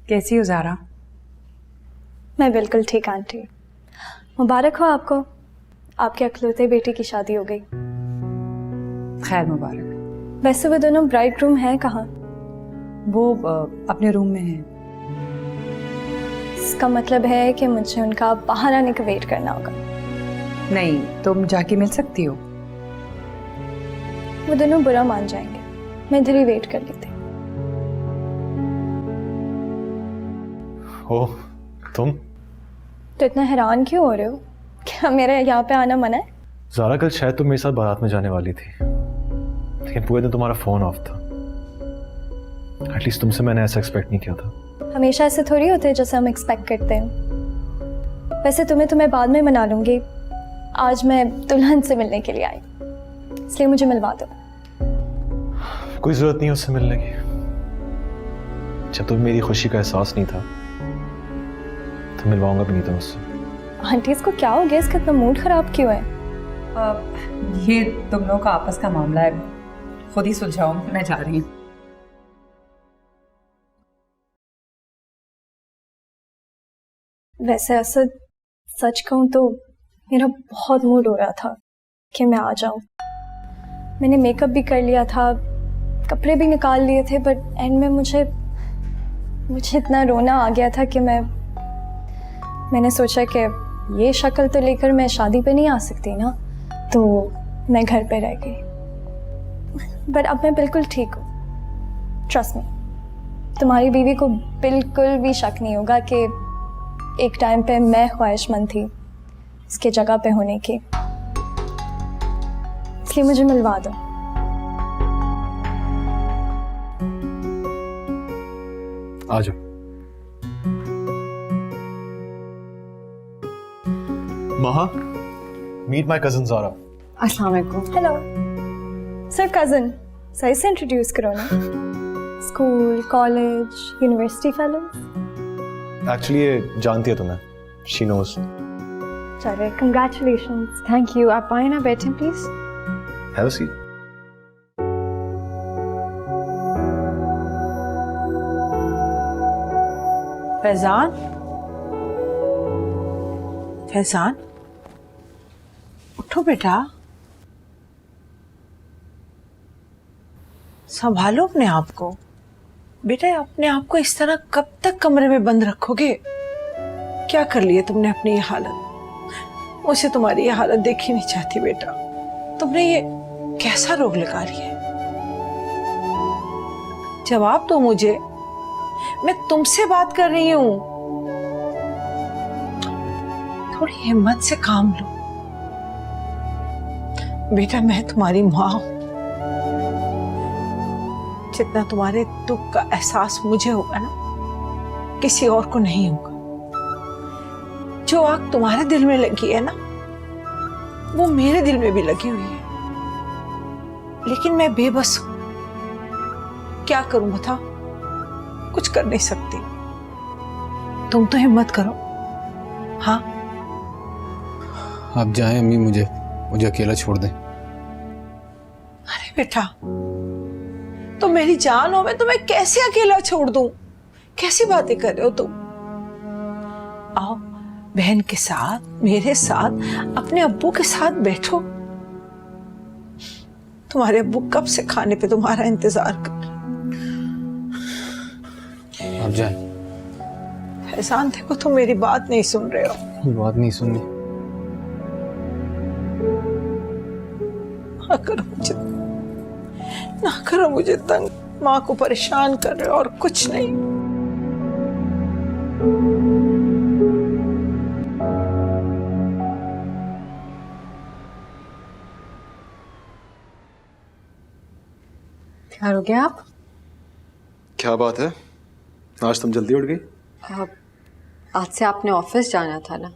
कैसी हो ज़ारा? मैं बिल्कुल ठीक आंटी। मुबारक हो आपको, आपके अकलौते बेटे की शादी हो गई। खैर मुबारक। वैसे वो दोनों ब्राइड ग्रूम हैं कहाँ? वो अपने रूम में हैं। इसका मतलब है कि मुझे उनका बाहर आने का वेट करना होगा। नहीं, तुम जाके मिल सकती हो। वो दोनों बुरा मान जाएंगे, मैं इधर ही वेट कर लेती। ओह, तुम तो इतना हैरान क्यों हो रहे हो? क्या मेरा यहाँ पे आना मना है? ज़ारा कल शायद तुम मेरे साथ बारात में जाने वाली थी, लेकिन पूरे दिन तुम्हारा फोन ऑफ था। एटलीस्ट तुमसे मैंने ऐसा एक्सपेक्ट नहीं किया था। हमेशा ऐसे थोड़ी होते हैं जैसे हम एक्सपेक्ट करते हैं। वैसे तुम्हें बाद में मना लूंगी, आज मैं दुल्हन से मिलने के लिए आई, इसलिए मुझे मिलवा दो। कोई जरूरत नहीं है उससे मिलने की। जब तुम्हें मेरी खुशी का एहसास नहीं था तो मिलवाऊंगा भी नहीं था उससे। आंटी इसको क्या हो गया, इसका इतना मूड खराब क्यों है? ये तुम लोगों का आपस का मामला है, खुद ही सुलझाओ। मैं जा रही हूँ। वैसे असद, सच कहूँ तो मेरा बहुत मूड हो रहा था कि मैं आ जाऊं। मैंने मेकअप भी कर लिया था, कपड़े भी निकाल लिए थे, बट एंड में मुझे इतना रोना आ गया था कि मैंने सोचा कि ये शक्ल तो लेकर मैं शादी पे नहीं आ सकती ना, तो मैं घर पे रह गई। बट अब मैं बिल्कुल ठीक हूँ, ट्रस्ट मी। तुम्हारी बीवी को बिल्कुल भी शक नहीं होगा कि एक टाइम पे मैं ख्वाहिशमंद थी इसके जगह पे होने की, इसलिए मुझे मिलवा दो। आ जाओ। महा, मीट माय कजिन ज़ारा। अस्सलाम वालेकुम। हेलो सर, कज़न सही से इंट्रोड्यूस करो ना। School, college, university fellow. Actually ये जानती है तुम्हें, शी नोज। चलिए, कंग्रेचुलेशंस। Thank you. आप आए ना, बैठें please. Have a seat. Faizan, Faizan उठो बेटा, संभालो अपने आप को। बेटा अपने आप को इस तरह कब तक कमरे में बंद रखोगे? क्या कर लिया तुमने अपनी ये हालत? मुझे तुम्हारी ये हालत देखी नहीं चाहती बेटा। तुमने ये कैसा रोग लगा लिया है? जवाब दो मुझे, मैं तुमसे बात कर रही हूं। थोड़ी हिम्मत से काम लो बेटा। मैं तुम्हारी माँ हूं, जितना तुम्हारे दुख का एहसास मुझे होगा ना, किसी और को नहीं होगा। जो आग तुम्हारे दिल में लगी है ना, वो मेरे दिल में भी लगी हुई है, लेकिन मैं बेबस हूं। क्या करूं बताओ? कुछ कर नहीं सकती। तुम तो हिम्मत करो। हाँ, आप जाएं अम्मी, मुझे अकेला छोड़ दें। अरे बेटा, तुम मेरी जान हो, मैं तुम्हें कैसे अकेला छोड़ दूं? कैसी बातें कर रहे हो तुम? आओ बहन के साथ, मेरे साथ, अपने अब्बू के साथ बैठो। तुम्हारे अब्बू कब से खाने पे तुम्हारा इंतजार कर रहे। आप जाएं। फैजान देखो, तुम मेरी बात नहीं सुन रहे हो। बात नहीं सुननी। ना करो मुझे तंग। माँ को परेशान कर रहे हो और कुछ नहीं। तैयार हो गया आप? क्या बात है, आज तुम जल्दी उठ गई? आज से आपने ऑफिस जाना था ना,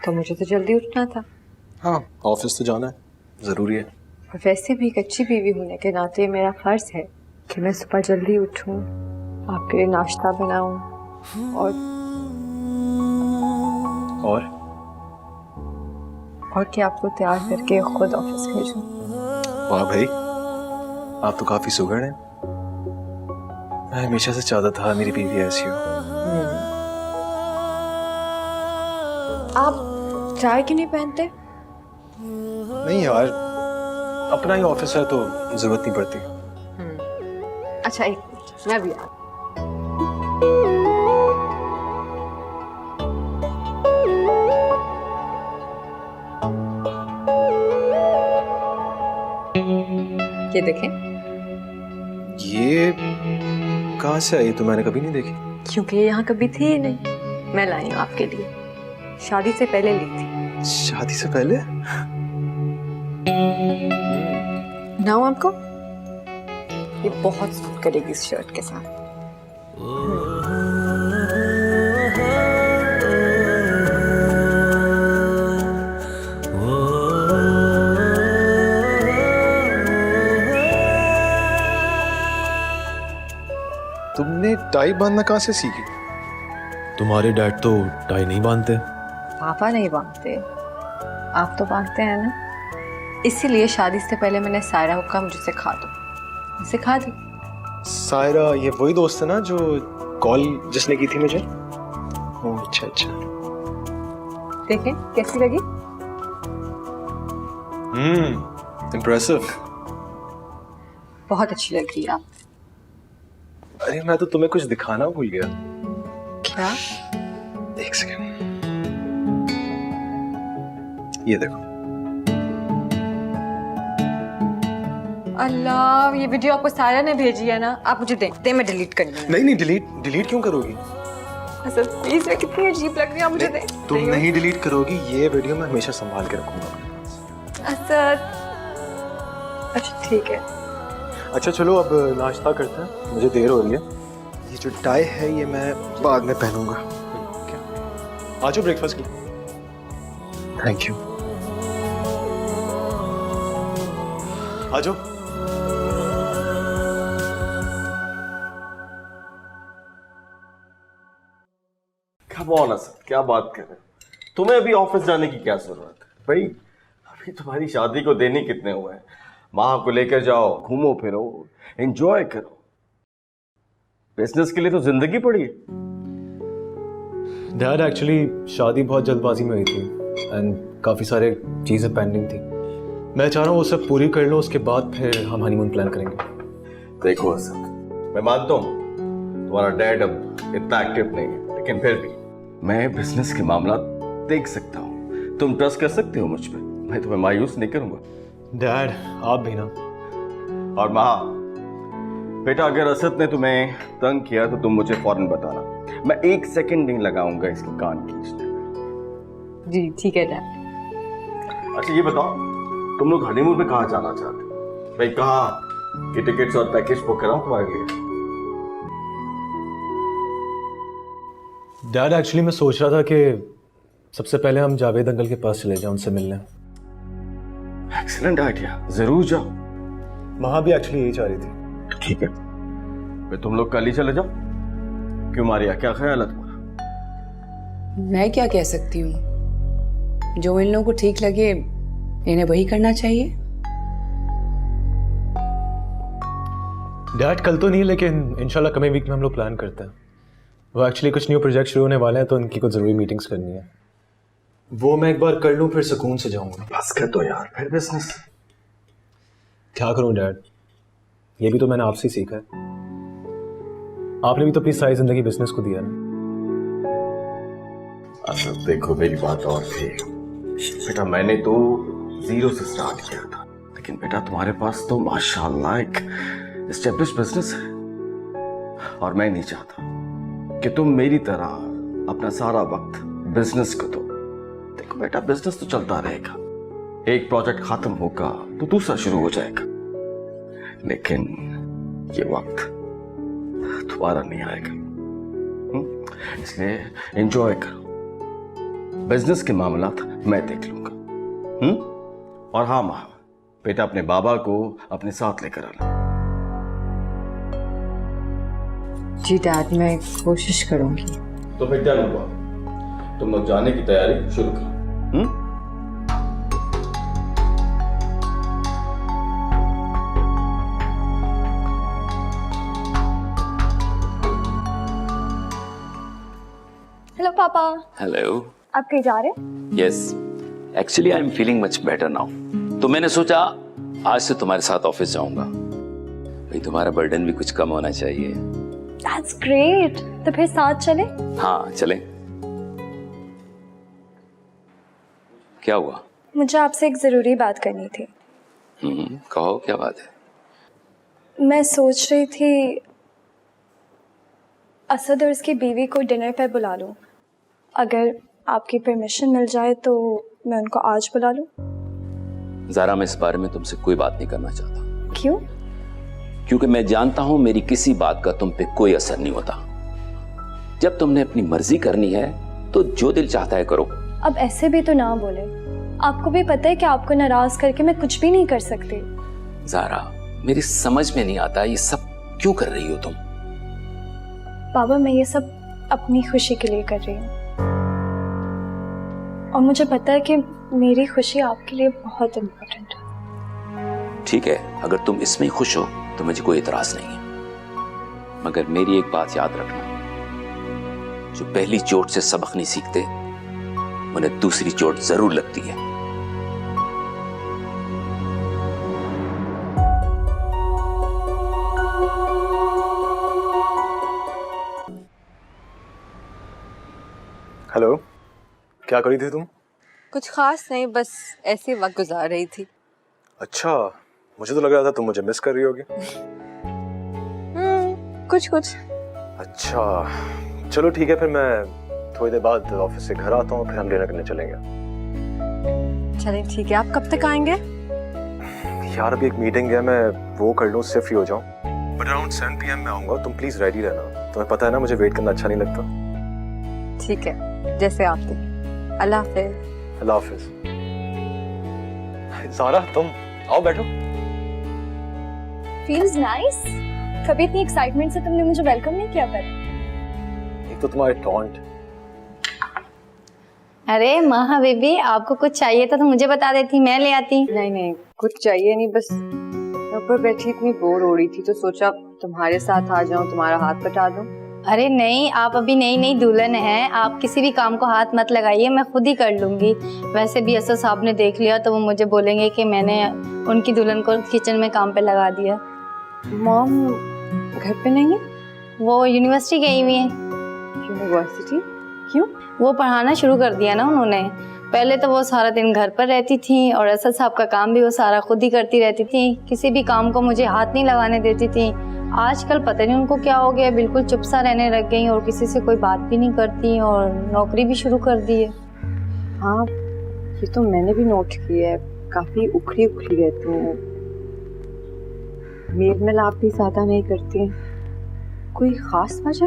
तो मुझे तो जल्दी उठना था। हाँ, ऑफिस तो जाना है, जरूरी है। और वैसे भी एक अच्छी बीवी होने के नाते मेरा फर्ज है कि मैं सुबह जल्दी उठूं, आपके लिए नाश्ता बनाऊं और कि आपको तैयार करके खुद ऑफिस भेजूं। वाह भाई, आप तो काफी सुघड़ हैं। मैं हमेशा से चाहता था मेरी बीवी ऐसी हो। आप टाई क्यों नहीं पहनते? नहीं यार, अपना ही ऑफिस है तो जरूरत नहीं पड़ती। अच्छा एक मिनट, मैं भी आ ये देखें, ये कहाँ से आई? तो मैंने कभी नहीं देखी। क्योंकि ये यहाँ कभी थी ही नहीं, मैं लाई हूँ आपके लिए। शादी से पहले ली थी। शादी से पहले? बनाऊँ आपको? ये बहुत सूट करेगी इस शर्ट के साथ। तुमने टाई बांधना कहाँ से सीखी? तुम्हारे डैड तो टाई नहीं बांधते। पापा नहीं बांधते, आप तो बांधते हैं ना। इसीलिए शादी से पहले मैंने सायरा को कहा मुझे सिखा दो, सिखा दी। सायरा ये वही दोस्त है ना जो कॉल जिसने की थी मुझे? ओह अच्छा अच्छा। देखें कैसी लगी? इम्प्रेसिव। बहुत अच्छी लग रही है आप। अरे मैं तो तुम्हें कुछ दिखाना भूल गया। क्या? एक सेकंड, ये देखो। अल्लाह, ये वीडियो आपको सायरा ने भेजी है ना? आप मुझे दें, मैं डिलीट कर लूंगी। नहीं डिलीट क्यों करोगी? असद प्लीज, मैं कितनी अजीब लग रही है, मुझे दें। तुम नहीं डिलीट करोगी, ये वीडियो मैं हमेशा संभाल के रखूंगा। असद, अच्छा ठीक है। अच्छा चलो अब नाश्ता करते हैं, मुझे देर हो रही है। ये जो टाई है ये मैं बाद में पहनूंगा। आ जाओ ब्रेकफास्ट के लिए। Thank you. आ जाओ। कम ऑन असद, क्या बात कर रहे हो? तुम्हें अभी ऑफिस जाने की क्या जरूरत है भाई? अभी तुम्हारी शादी को देने कितने हुए हैं? माँ को लेकर जाओ, घूमो फिरो, एंजॉय करो। बिजनेस के लिए तो जिंदगी पड़ी है। डैड एक्चुअली शादी बहुत जल्दबाजी में हुई थी एंड काफ़ी सारे चीज़ें पेंडिंग थी। मैं चाह रहा हूँ वो सब पूरी कर लो, उसके बाद फिर हम हनीमून प्लान करेंगे। देखो असद, मैं मानता हूँ तुम्हारा डैड अब इतना एक्टिव नहीं है, लेकिन फिर भी मैं बिजनेस के मामला देख सकता हूँ। तुम ट्रस्ट कर सकते हो मुझ पर, मैं तुम्हें मायूस नहीं करूंगा। डैड आप भी ना। और माँ, बेटा अगर असद ने तुम्हें तंग किया तो तुम मुझे फौरन बताना, मैं 1 सेकंड नहीं लगाऊंगा इसके कान खींचने। जी ठीक है डैड। अच्छा ये बताओ, तुम लोग हनीमून पे कहाँ जाना चाहते हो भाई? कहाँ की टिकट्स और पैकेज बुक कराऊं तुम्हारे लिए? डैड एक्चुअली मैं सोच रहा था कि सबसे पहले हम जावेद अंकल के पास चले जाएं, उनसे मिलने। एक्सीलेंट आइडिया, जरूर जाओ। वहां भी एक्चुअली यही चाह रही थी। ठीक है, फिर तुम लोग कल ही चले जाओ। क्यों मारिया, क्या ख्याल है तुम्हारा? मैं क्या कह सकती हूँ, जो इन लोगों को ठीक लगे इन्हें वही करना चाहिए। डैड कल तो नहीं, लेकिन इंशाल्लाह कमिंग वीक में हम लोग प्लान करते हैं। वो एक्चुअली कुछ न्यू प्रोजेक्ट शुरू होने वाले हैं तो उनकी कुछ ज़रूरी मीटिंग्स करनी है। वो मैं एक बार कर लूँ फिर सुकून से जाऊंगा। बस कर दो यार, फिर बिजनेस। क्या करूं डैड, ये भी तो मैंने आपसे ही सीखा है। आपने भी तो अपनी सारी जिंदगी बिजनेस को दिया ना। अच्छा देखो, मेरी बात और थी बेटा, मैंने तो 0 से स्टार्ट किया था, लेकिन बेटा तुम्हारे पास तो माशाल्लाह एक एस्टेब्लिश बिजनेस है, और मैं नहीं चाहता कि तुम मेरी तरह अपना सारा वक्त बिजनेस को दो। देखो बेटा, बिजनेस तो चलता रहेगा, एक प्रोजेक्ट खत्म होगा तो दूसरा शुरू हो जाएगा, लेकिन ये वक्त दोबारा नहीं आएगा। इसलिए एंजॉय करो, बिजनेस के मामला मैं देख लूंगा। और हाँ माँ, बेटा अपने बाबा को अपने साथ लेकर आना। जी डैड, मैं कोशिश करूंगी। तो फिर क्या हुआ, तुम लोग जाने की तैयारी शुरू करो। पापा। हेलो। आप कहीं जा रहे हैं? Yes, actually I am feeling much better now. तो मैंने सोचा आज से तुम्हारे साथ ऑफिस जाऊंगा, भाई तुम्हारा बर्डन भी कुछ कम होना चाहिए। That's great। तो फिर साथ चले? हाँ चलें। क्या हुआ? मुझे आपसे एक जरूरी बात करनी थी। कहो क्या बात है? मैं सोच रही थी असद और उसकी बीवी को डिनर पे बुला लूं। अगर आपकी परमिशन मिल जाए तो मैं उनको आज बुला लूं। ज़ारा, मैं इस बारे में तुमसे कोई बात नहीं करना चाहता। क्यों? क्योंकि मैं जानता हूं मेरी किसी बात का तुम पे कोई असर नहीं होता। जब तुमने अपनी मर्जी करनी है तो जो दिल चाहता है करो। अब ऐसे भी तो ना बोले, आपको भी पता है कि आपको नाराज करके मैं कुछ भी नहीं कर सकती। ज़ारा, मेरी समझ में नहीं आता ये सब क्यों कर रही हो तुम। बाबा, मैं ये सब अपनी खुशी के लिए कर रही हूँ और मुझे पता है कि मेरी खुशी आपके लिए बहुत इम्पोर्टेंट है। ठीक है, अगर तुम इसमें खुश हो तो मुझे कोई इतराज नहीं है, मगर मेरी एक बात याद रखना, जो पहली चोट से सबक नहीं सीखते उन्हें दूसरी चोट जरूर लगती है। हेलो, क्या कर रही थी तुम? कुछ खास नहीं, बस ऐसे वक्त गुजार रही थी। अच्छा, मुझे तो लग रहा था तुम मुझे मिस कर रही होगी। कुछ कुछ। अच्छा चलो ठीक है, फिर मैं थोड़ी देर बाद ऑफिस से घर आता हूँ, फिर हम डिनर करने चलेंगे। चलें ठीक है। आप कब तक आएंगे? यार अभी एक मीटिंग है, मैं वो कर लूँ, उससे फ्री हो जाऊँ। बट अराउंड 7 PM मैं आऊँगा, तुम प्लीज रेडी रहना। तुम्हें पता है ना मुझे वेट करना अच्छा नहीं लगता। ठीक है, जैसे आप दें। अल्लाह हाफिज। अल्लाह हाफिज। ज़ारा तुम आओ बैठो। Feels nice। कभी इतनी एक्साइटमेंट से तुमने मुझे वेलकम नहीं किया पर। एक तो तुम्हारे टॉन्ट। अरे माँ हबीबी, आपको कुछ चाहिए था तो मुझे बता देती, मैं ले आती। नहीं नहीं, कुछ चाहिए नहीं, बस मैं ऊपर बैठी इतनी बोर हो रही थी तो सोचा तुम्हारे साथ आ जाऊं, तुम्हारा हाथ बटा दूं। अरे नहीं, आप अभी नई नई दुल्हन हैं, आप किसी भी काम को हाथ मत लगाइए, मैं खुद ही कर लूंगी। वैसे भी असद साहब ने देख लिया तो वो मुझे बोलेंगे कि मैंने उनकी दुल्हन को किचन में काम पे लगा दिया। मॉम घर पे नहीं है? वो यूनिवर्सिटी गई हुई है। यूनिवर्सिटी? क्यों? वो पढ़ाना शुरू कर दिया ना उन्होंने। पहले तो वो सारा दिन घर पर रहती थी और असद साहब का काम भी वो सारा खुद ही करती रहती थी, किसी भी काम को मुझे हाथ नहीं लगाने देती थी। आजकल पता नहीं उनको क्या हो गया, बिल्कुल चुप सा रहने लग गई और किसी से कोई बात भी नहीं करती और नौकरी भी शुरू कर दी है। हाँ, ये तो मैंने भी नोट किया है, काफी उखड़ी उखड़ी रहती हैं, मेल मिलाप भी ज्यादा नहीं करती। कोई खास वजह?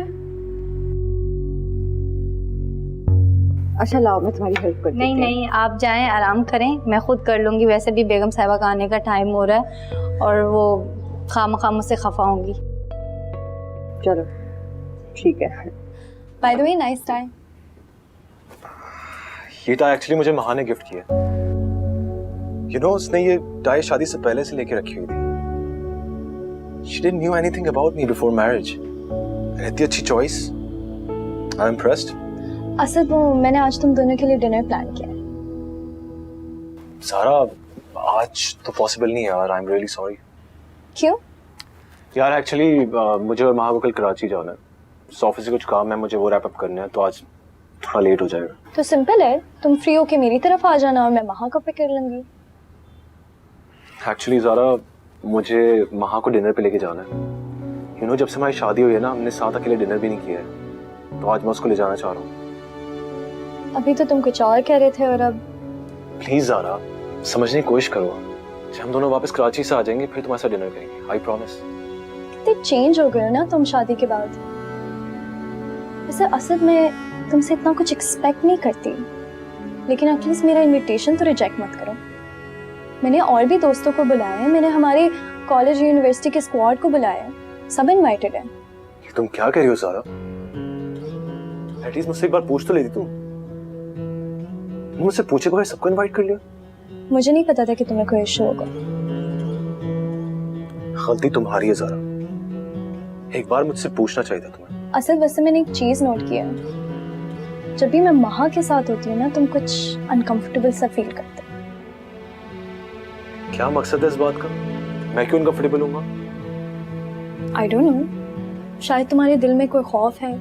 अच्छा लाओ, मैं तुम्हारी हेल्प करती हूँ। नहीं नहीं, आप जाएं, आराम करें, मैं खुद कर लूँगी। वैसे भी बेगम साहिबा का आने का टाइम हो रहा है और वो खामखा मुझसे खफा होंगी। चलो ठीक है। By the way, nice time. ये टाई एक्चुअली मुझे महा ने गिफ्ट किया। यू नो, उसने ये टाई शादी से पहले से लेके रखी हुई थी। She didn't knew anything about me before marriage. इतनी अच्छी चॉइस। I'm impressed. असद, वो मैंने आज तुम दोनों के लिए डिनर प्लान किया है। सारा आज तो पॉसिबल नहीं है यार, आई एम रियली सॉरी। क्यों? यार एक्चुअली मुझे और महा को कल कराची जाना है, ऑफिस से कुछ काम है, मुझे वो रैप अप करना है, तो आज थोड़ा लेट हो जाएगा। तो सिंपल है, तुम फ्री होके मेरी तरफ आ जाना और मैं महा को पिक कर लूंगी। एक्चुअली ज़ारा मुझे महा को डिनर पे लेके जाना है। यू नो, जब से हमारी शादी हुई है ना, हमने साथ अकेले डिनर भी नहीं किया है, तो आज मैं उसको ले जाना चाह रहा हूँ। अभी तो तुम कुछ और कह रहे थे और अब। प्लीज ज़ारा, समझने की कोशिश करो। जब हम दोनों वापस कराची से आ जाएंगे फिर तुम्हारे साथ डिनर करेंगे, आई प्रॉमिस। कितने चेंज हो गए हो ना तुम शादी के बाद। वैसे असद, मैं तुमसे इतना कुछ एक्सपेक्ट नहीं करती, लेकिन एटलीस्ट मेरा इनविटेशन तो रिजेक्ट मत करो। मैंने और भी दोस्तों को बुलाया है, मैंने हमारे कॉलेज यूनिवर्सिटी के स्क्वाड को बुलाया है, सब इनवाइटेड हैं। ये तुम क्या कह रही हो ज़ारा? एटलीस्ट मुझसे एक बार पूछ तो लेती तुम। मुझसे पूछे बगैर सबको इनवाइट कर लिया। मुझे नहीं पता था कि तुम्हें कोई इशू होगा। गलती तुम्हारी है ज़ारा, एक बार मुझसे पूछना चाहिए था तुम्हें। असद, वैसे मैंने एक चीज नोट किया है, जब भी मैं महा के साथ होती हूँ ना तुम कुछ अनकंफर्टेबल सा फील करते हो। क्या मकसद है इस बात का? मैं क्यों अनकंफर्टेबल हूँगा? आई डोंट नो, शायद तुम्हारे दिल में कोई खौफ है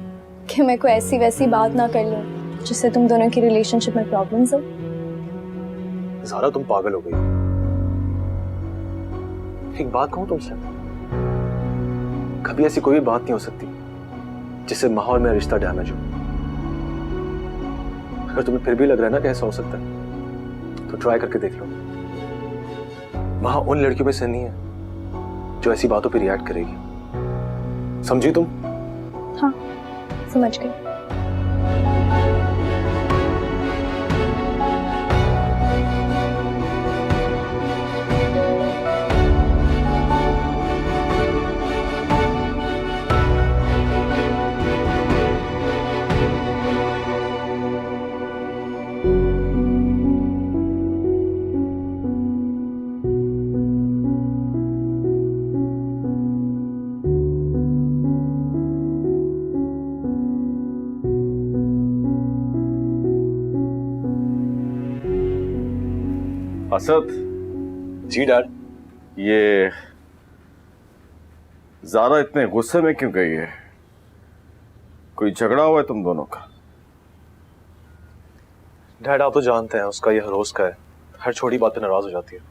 कि मैं कोई ऐसी वैसी बात ना कर लूं जिससे तुम दोनों की रिलेशनशिप में प्रॉब्लम्स हो। ज़ारा तुम पागल हो गई। एक बात कहूँ तुमसे, कभी ऐसी कोई बात नहीं हो सकती जिससे माहौल में रिश्ता डैमेज हो। अगर तुम्हें फिर भी लग रहा है ना कि ऐसा हो सकता है तो ट्राई करके देख लो। वहां उन लड़कियों में से नहीं है जो ऐसी बातों पे रिएक्ट करेगी। समझी तुम? हाँ समझ गई। असद, जी डैड। ये ज़ारा इतने गुस्से में क्यों गई है? कोई झगड़ा हुआ है तुम दोनों का? डैड आप तो जानते हैं उसका ये हर रोज का है, हर छोटी बात पे नाराज हो जाती है।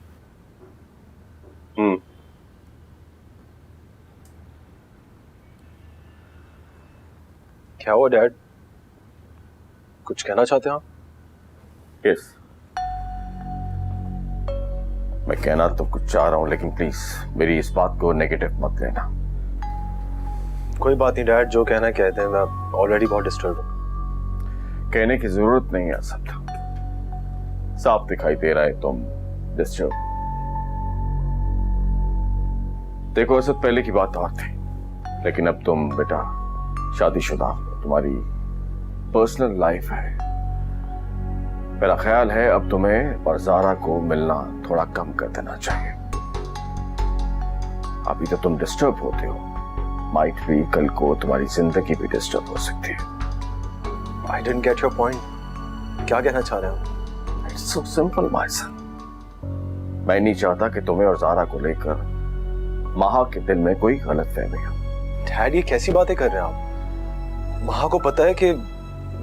क्या हुआ डैड? कुछ कहना चाहते हैं आप? यस, मैं कहना तो कुछ चाह रहा हूं, लेकिन प्लीज मेरी इस बात को नेगेटिव मत लेना। कोई बात नहीं डैड, जो कहना है कहते हैं। मैं ऑलरेडी बहुत डिस्टर्ब हूं। कहने की जरूरत नहीं है असद, साफ दिखाई दे रहा है तुम डिस्टर्ब। देखो असद, पहले की बात और थी, लेकिन अब तुम बेटा शादीशुदा हो, तुम्हारी पर्सनल लाइफ है। मेरा ख्याल है अब तुम्हें और ज़ारा को मिलना थोड़ा कम कर देना चाहिए। अभी तो तुम डिस्टर्ब होते हो, माइट भी कल को तुम्हारी जिंदगी भी डिस्टर्ब हो सकती है। I didn't get your point. क्या कहना चाह रहे हो? It's so simple my son. मैं नहीं चाहता कि तुम्हें और ज़ारा को लेकर महा के दिल में कोई गलतफहमी हो। डैड ये कैसी बातें कर रहे हैं आप? महा को पता है कि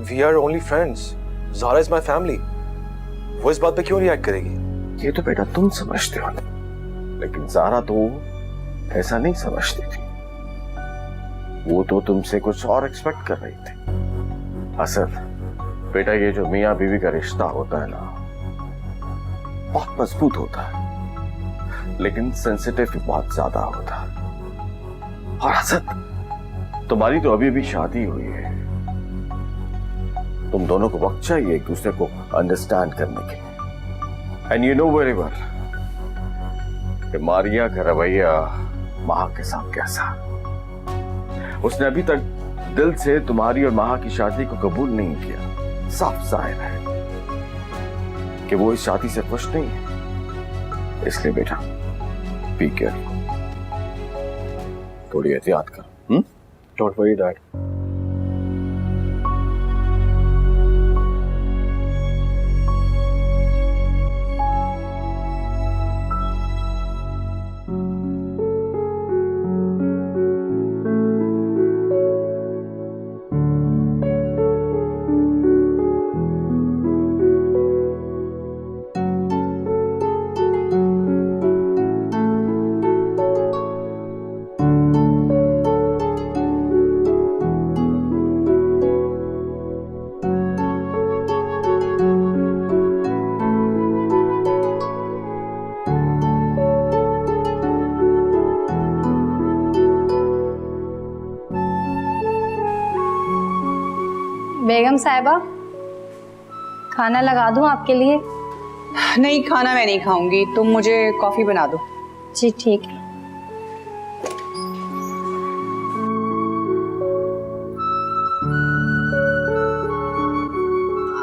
we are only friends. Zara is my family. वो इस बात पे क्यों रिएक्ट करेगी? ये तो बेटा तुम समझते हो, लेकिन ज़ारा तो ऐसा नहीं समझती थी। वो तो तुमसे कुछ और एक्सपेक्ट कर रही थी। असल बेटा ये जो मियाँ बीवी का रिश्ता होता है ना, बहुत मजबूत होता है, लेकिन सेंसिटिव भी बहुत ज्यादा होता है। और असद तुम्हारी तो अभी भी शादी हुई है, तुम दोनों को वक्त चाहिए एक दूसरे को अंडरस्टैंड करने के लिए। And you know very well कि मारिया का रवैया महा के साथ कैसा। उसने अभी तक दिल से तुम्हारी और महा की शादी को कबूल नहीं किया। साफ जाहिर है कि वो इस शादी से खुश नहीं है। इसलिए बेटा बी केयरफुल, थोड़ी एहतियात कर। Don't worry dad. बेगम साहिबा, खाना लगा दूं आपके लिए? नहीं, खाना मैं नहीं खाऊंगी, तुम मुझे कॉफी बना दो। जी ठीक है।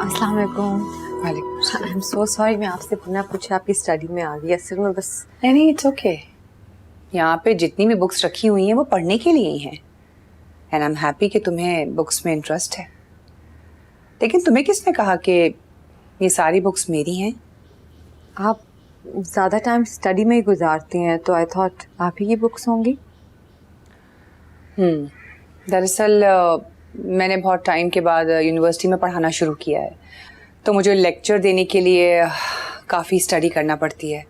अस्सलाम वालेकुम। वालेकुम। आई एम सो सॉरी, मैं आपसे बिना पूछे आपकी स्टडी में आ गई। असल में बस नहीं, इट्स ओके। यहाँ पे जितनी भी बुक्स रखी हुई हैं वो पढ़ने के लिए ही हैं, एंड आई एम हैप्पी कि तुम्हें बुक्स में इंटरेस्ट है। लेकिन तुम्हें किसने कहा कि ये सारी बुक्स मेरी हैं? आप ज़्यादा टाइम स्टडी में ही गुजारती हैं तो आई थॉट आप ही की बुक्स होंगी। दरअसल मैंने बहुत टाइम के बाद यूनिवर्सिटी में पढ़ाना शुरू किया है, तो मुझे लेक्चर देने के लिए काफ़ी स्टडी करना पड़ती है,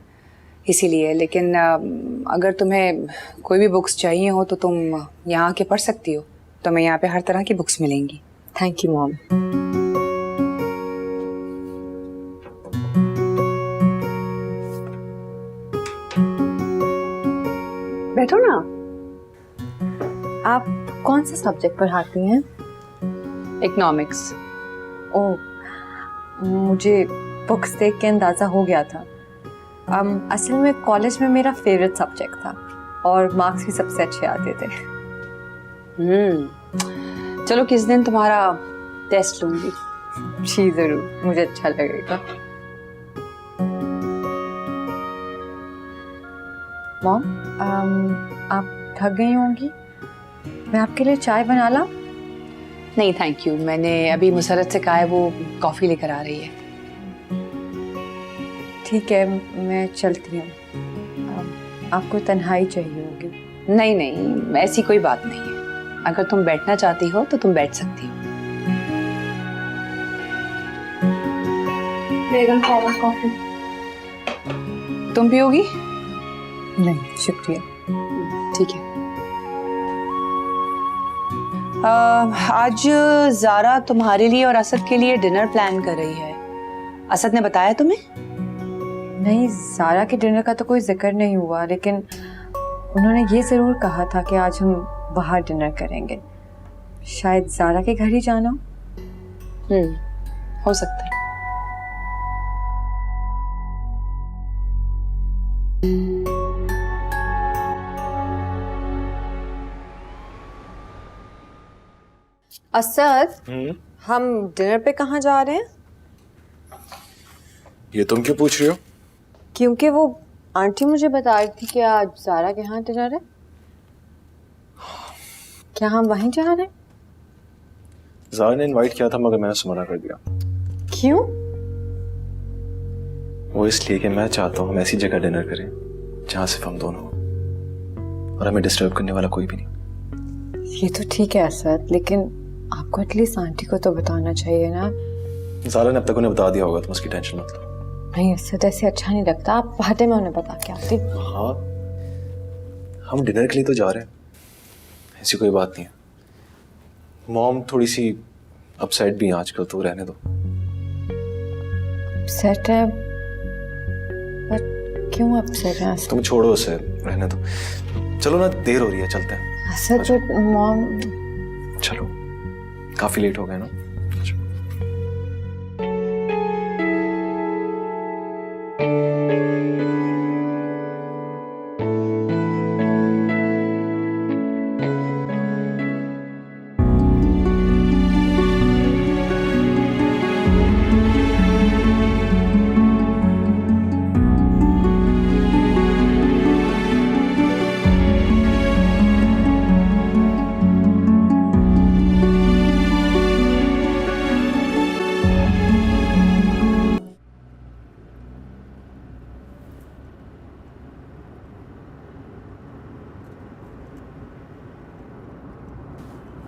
इसीलिए। लेकिन अगर तुम्हें कोई भी बुक्स चाहिए हो तो तुम यहाँ आके पढ़ सकती हो, तो मैं यहाँ पे हर तरह की बुक्स मिलेंगी। Thank you mom. बैठो ना। आप कौन सा सब्जेक्ट पढ़ाती हैं? इकोनॉमिक्स। ओह, मुझे बुक्स देख के अंदाज़ा हो गया था। असल में कॉलेज में मेरा फेवरेट सब्जेक्ट था और मार्क्स भी सबसे अच्छे आते थे। चलो किस दिन तुम्हारा टेस्ट लूंगी। जी ज़रूर, मुझे अच्छा लगेगा। मॉम, आप थक गई होंगी, मैं आपके लिए चाय बना ला? नहीं थैंक यू, मैंने अभी मुसरत से कहा है वो कॉफ़ी लेकर आ रही है। ठीक है, मैं चलती हूँ। आपको तन्हाई चाहिए होगी। नहीं नहीं, ऐसी कोई बात नहीं है। अगर तुम बैठना चाहती हो तो तुम बैठ सकती हो। बेगम साहबा कॉफी। तुम पियोगी? नहीं शुक्रिया। ठीक है। आज ज़ारा तुम्हारे लिए और असद के लिए डिनर प्लान कर रही है। असद ने बताया तुम्हें? नहीं, ज़ारा के डिनर का तो कोई जिक्र नहीं हुआ, लेकिन उन्होंने ये ज़रूर कहा था कि आज हम बाहर डिनर करेंगे। शायद ज़ारा के घर ही जाना हो सकता है। असद, हम डिनर पे कहाँ जा रहे हैं? ये तुम क्यों पूछ रही हो? क्योंकि वो आंटी मुझे बता रही थी कि आज ज़ारा के यहाँ डिनर है। क्या हम वहीं जा रहे हैं? ज़ारा ने इनवाइट किया था मगर मैंने उससे मना कर दिया। क्यों? वो इसलिए कि मैं चाहता हूँ हम ऐसी जगह डिनर करें जहाँ सिर्फ हम दोनों हों और हमें डिस्टर्ब करने वाला कोई भी नहीं। ये तो ठीक है असद, लेकिन आपको एटलीस्ट आंटी को तो बताना चाहिए ना। ज़ारा ने अब तक उन्हें बता दिया होगा, तुम उसकी टेंशन मत लो। नहीं असद, ऐसे अच्छा नहीं लगता। आप बातें मैं उन्हें बता के आती। हाँ, हम डिनर के लिए तो जा रहे हैं, ऐसी कोई बात नहीं है। मॉम थोड़ी सी अपसेट भी हैं आजकल, तो रहने दो। अपसेट है? पर क्यों अपसेट है? तुम छोड़ो उसे, रहने दो। चलो ना, देर हो रही है, चलते हैं। असद जो मॉम। चलो, काफी लेट हो गए ना।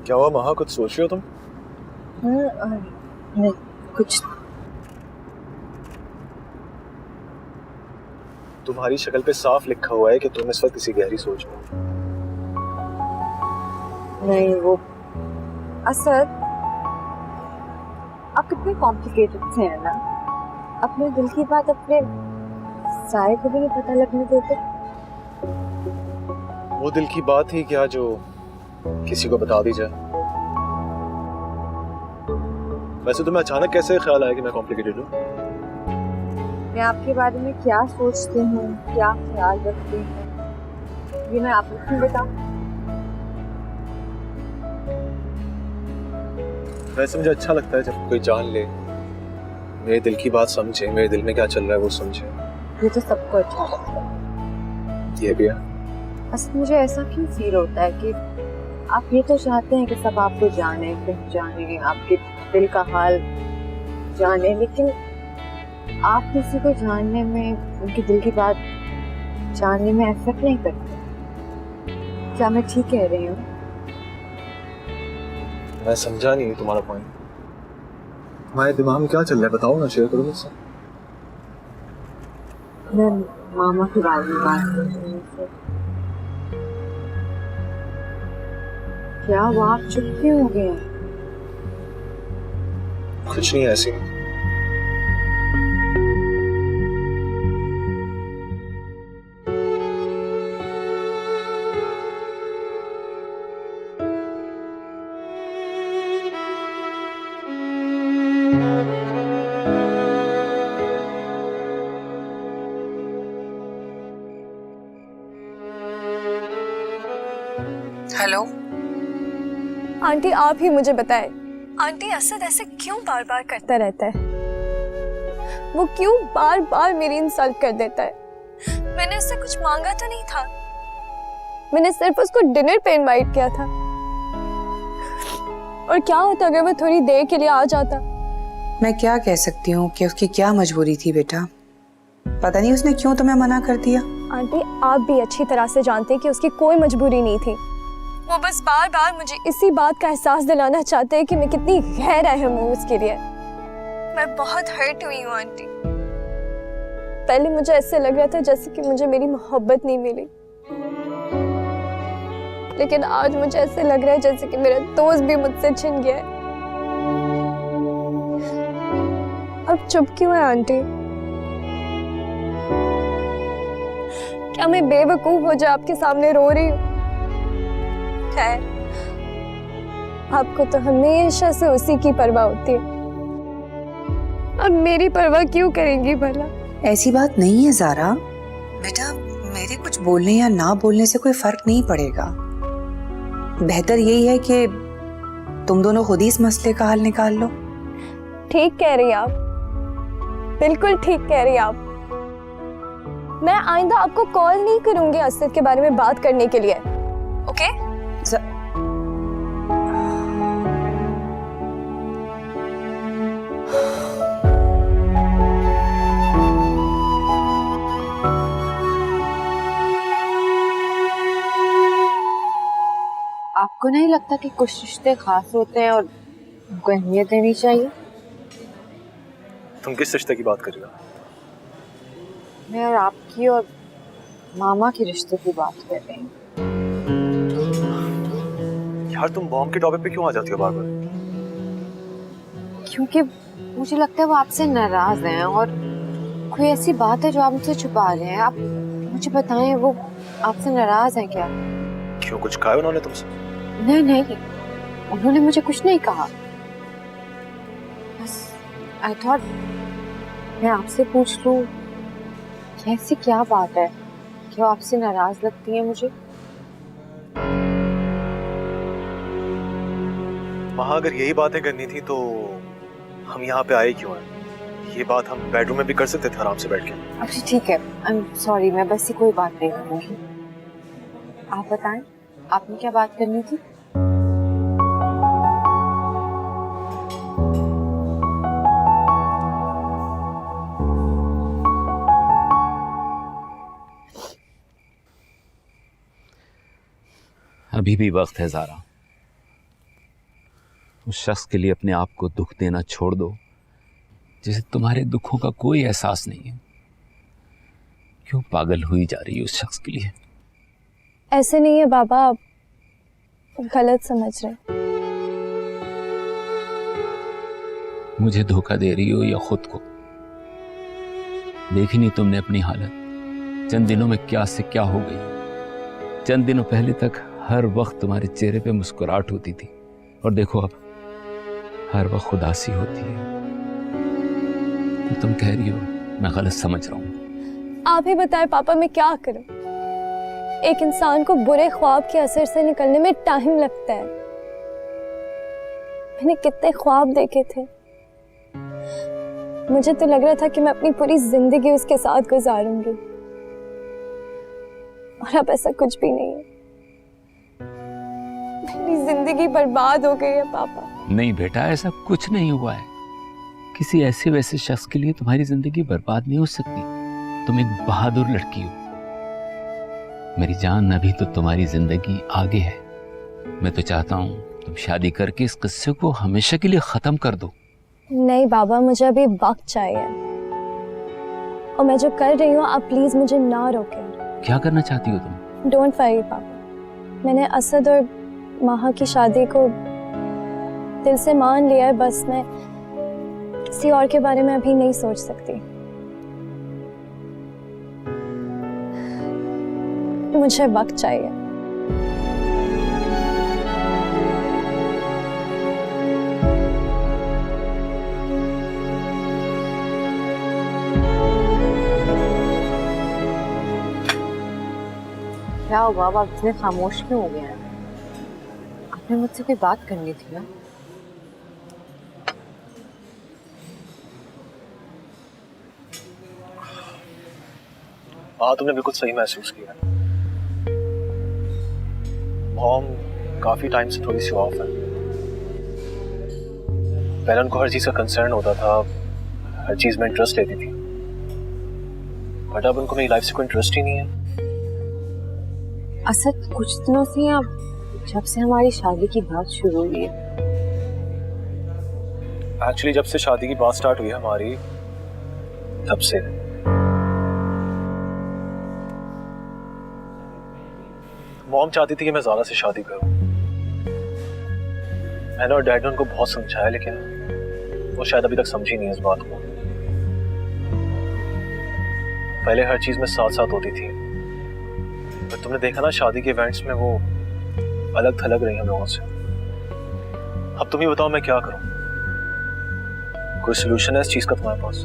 क्या हुआ महा, कुछ सोच रहे हो तुम? नहीं कुछ। तुम्हारी शक्ल पे साफ लिखा हुआ है कि तुम इस वक्त किसी गहरी सोच में हो। नहीं वो असद, आप कितने कॉम्प्लिकेटेड से हैं ना। अपने दिल की बात अपने साये को भी नहीं पता लगने देते। वो दिल की बात ही क्या जो किसी को बता दी जाए। वैसे तुम्हें अचानक कैसे ख्याल आया कि मैं कॉम्प्लिकेटेड हूँ? मैं आपके बारे में क्या सोचती हूँ, क्या ख्याल रखती हूँ, ये मैं आपको क्यों बताऊँ? वैसे मुझे अच्छा लगता है जब कोई जान ले, मेरे दिल की बात समझे, मेरे दिल में क्या चल रहा है वो समझे। ये तो सबको अच्छा लगता है। ये भी है। असल मुझे ऐसा क्यों फील होता है कि आप ये तो चाहते हैं कि सब आपको जाने, पहचाने, आपके दिल का हाल जाने, लेकिन आप किसी को जानने में, उनके दिल की बात जानने में एफर्ट नहीं करते। क्या मैं ठीक कह रही हूँ? मैं समझा नहीं तुम्हारा पॉइंट। तुम्हारे दिमाग में क्या चल रहा है बताओ ना, शेयर करो मुझसे। मैं मामा के बारे में बात कर रही हूँ उनसे। क्या वो आप चुप क्यों हो गए? कुछ नहीं, ऐसी हेलो आंटी, आप ही मुझे बताएं, आंटी असद ऐसे क्यों बार बार करता रहता है? वो क्यों बार बार मेरी इंसल्ट कर देता है? मैंने उससे कुछ मांगा तो नहीं था, मैंने सिर्फ उसको डिनर पे इनवाइट किया था। और क्या होता अगर वो थोड़ी देर के लिए आ जाता? मैं क्या कह सकती हूँ कि उसकी क्या मजबूरी थी बेटा, पता नहीं उसने क्यों तुम्हें मना कर दिया। आंटी, आप भी अच्छी तरह से जानते कि उसकी कोई मजबूरी नहीं थी। वो बस बार बार मुझे इसी बात का एहसास दिलाना चाहते हैं कि मैं कितनी गैर अहम हूँ उसके लिए। मैं बहुत हर्ट हुई हूँ आंटी। पहले मुझे ऐसे लग रहा था जैसे कि मुझे मेरी मोहब्बत नहीं मिली, लेकिन आज मुझे ऐसे लग रहा है जैसे कि मेरा दोस्त भी मुझसे छिन गया है। अब चुप क्यों है आंटी? क्या मैं बेवकूफ हो जाए आपके सामने रो रही हूँ? खैर, आपको तो हमेशा से उसी की परवाह होती है, अब मेरी परवाह क्यों करेंगी भला? ऐसी बात नहीं है ज़ारा बेटा, मेरे कुछ बोलने या ना बोलने से कोई फर्क नहीं पड़ेगा। बेहतर यही है कि तुम दोनों खुद ही इस मसले का हल निकाल लो। ठीक कह रही आप, बिल्कुल ठीक कह रही आप। मैं आइंदा आपको कॉल नहीं करूंगी असद के बारे में बात करने के लिए, ओके? आपको नहीं लगता कि कुछ रिश्ते खास होते हैं और उनको अहमियत देनी चाहिए? तुम किस रिश्ते की बात कर रही हो? मैं और आपकी और मामा के रिश्ते की बात कर रही हूँ। यार तुम बॉम्ब के टॉपिक पे क्यों आ जाती हो बार बार? क्योंकि मुझे लगता है वो आपसे नाराज हैं और कोई ऐसी बात है जो आप मुझसे छुपा रहे हैं। आप मुझे बताएं, वो आपसे नाराज हैं क्या? क्यों, कुछ कहा उन्होंने तुमसे? नहीं नहीं, उन्होंने मुझे कुछ नहीं कहा, बस आई थॉट मैं आपसे पूछ लूं कि ऐसी क्या बात है कि वो आपसे नाराज लगती है मुझे। वहां अगर यही बातें करनी थी तो हम यहाँ पे आए क्यों हैं? ये बात हम बेडरूम में भी कर सकते थे आराम से बैठ के। अच्छा ठीक है, आई एम सॉरी, मैं बस ही कोई बात नहीं करूँगी। आप बताएं, आपने क्या बात करनी थी? अभी भी वक्त है ज़ारा, उस शख्स के लिए अपने आप को दुख देना छोड़ दो जिसे तुम्हारे दुखों का कोई एहसास नहीं है। क्यों पागल हुई जा रही है उस शख्स के लिए? ऐसे नहीं है बाबा, आप गलत समझ रहे। मुझे धोखा दे रही हो या खुद को? देखी नहीं तुमने अपनी हालत, चंद दिनों में क्या से क्या हो गई। चंद दिनों पहले तक हर वक्त तुम्हारे चेहरे पे मुस्कुराहट होती थी और देखो अब हर वक्त उदासी होती है। तो तुम कह रही हो मैं गलत समझ रहा हूँ। आप ही बताएं पापा, मैं क्या करूं? एक इंसान को बुरे ख्वाब के असर से निकलने में टाइम लगता है। मैंने कितने ख्वाब देखे थे, मुझे तो लग रहा था कि मैं अपनी पूरी जिंदगी उसके साथ गुजारूंगी, और अब ऐसा कुछ भी नहीं है। मेरी जिंदगी बर्बाद हो गई है पापा। नहीं बेटा, ऐसा कुछ नहीं हुआ है। किसी ऐसे वैसे शख्स के लिए तुम्हारी जिंदगी बर्बाद नहीं हो सकती। तुम एक बहादुर लड़की हो मेरी जान। अभी तो तुम्हारी जिंदगी आगे है। मैं तो चाहता हूँ तुम शादी करके इस किस्से को हमेशा के लिए खत्म कर दो। नहीं बाबा, मुझे अभी वक्त चाहिए, और मैं जो कर रही हूँ आप प्लीज मुझे ना रोकें। क्या करना चाहती हो तुम? डोंट वरी पापा, मैंने असद और माहा की शादी को दिल से मान लिया है। बस मैं किसी और के बारे में अभी नहीं सोच सकती। मुझे वक्त चाहिए। क्या हुआ, आप इतने खामोश क्यों हो गए हैं? आपने मुझसे कोई बात करनी थी ना? हाँ, तुमने बिल्कुल सही महसूस किया। मॉम काफी टाइम से थोड़ी सी ऑफ है। पहले उनको हर चीज का कंसर्न होता था, हर चीज में इंटरेस्ट लेती थी, बट अब उनको मेरी लाइफ से कोई इंटरेस्ट ही नहीं है। असद, कुछ दिनों से आप, जब से हमारी शादी की बात शुरू हुई है। एक्चुअली जब से शादी की बात स्टार्ट हुई है हमारी, तब से मॉम चाहती थी कि मैं ज़्यादा से शादी करूं। मैंने और डैड ने उनको बहुत समझाया, लेकिन वो शायद अभी तक समझी नहीं इस बात को। पहले हर चीज में साथ साथ होती थी, पर तुमने देखा ना शादी के इवेंट्स में वो अलग थलग रही हम लोगों से। अब तुम ही बताओ मैं क्या करूं? कोई सोल्यूशन है इस चीज का तुम्हारे पास?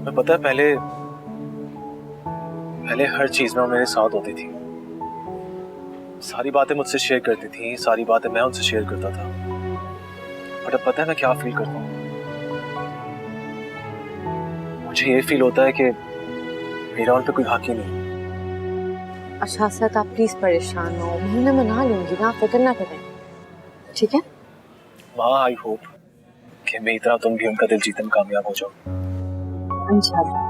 मैं पता है पहले हर चीज में वो मेरे साथ होती थी, सारी बातें मुझसे शेयर करती थी, सारी बातें मैं उनसे शेयर करता था। बट अब पता है मैं क्या फील करता हूँ? मुझे ये फील होता है कि मेरा उन पे कोई हक ही नहीं। अच्छा असद, आप प्लीज परेशान हो, मैं मना लूंगी ना, फिक्र ना करें, ठीक है? माँ, आई होप कि मेरी तरह तुम भी उनका दिल जीतने में कामयाब हो जाओ। इंशाल्लाह।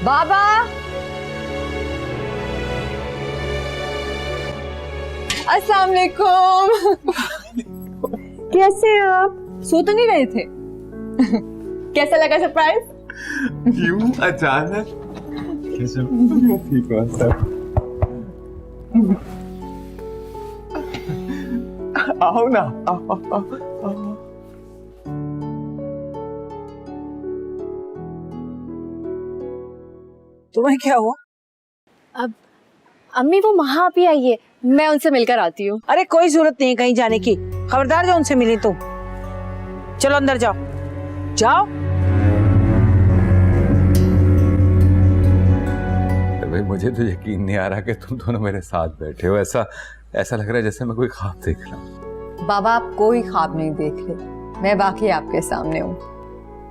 बाबा, अस्सलाम वालेकुम। कैसे हैं आप? सो तो नहीं रहे थे? कैसा लगा सरप्राइज? क्यों अचानक? ठीक हो सब? आओ ना, आओ। तुम्हें क्या हुआ? अब अम्मी वो महा आप ही आइए, मैं उनसे मिलकर आती हूँ। अरे कोई जरूरत नहीं कहीं जाने की, खबरदार जो उनसे मिली तुम। चलो अंदर जाओ, जाओ। भाई मुझे तो यकीन नहीं आ रहा कि तुम दोनों मेरे साथ बैठे हो। ऐसा लग रहा है जैसे मैं कोई ख्वाब देख रहा हूँ। बाबा, आप कोई ख्वाब नहीं देख रहे, मैं वाकई आपके सामने हूँ।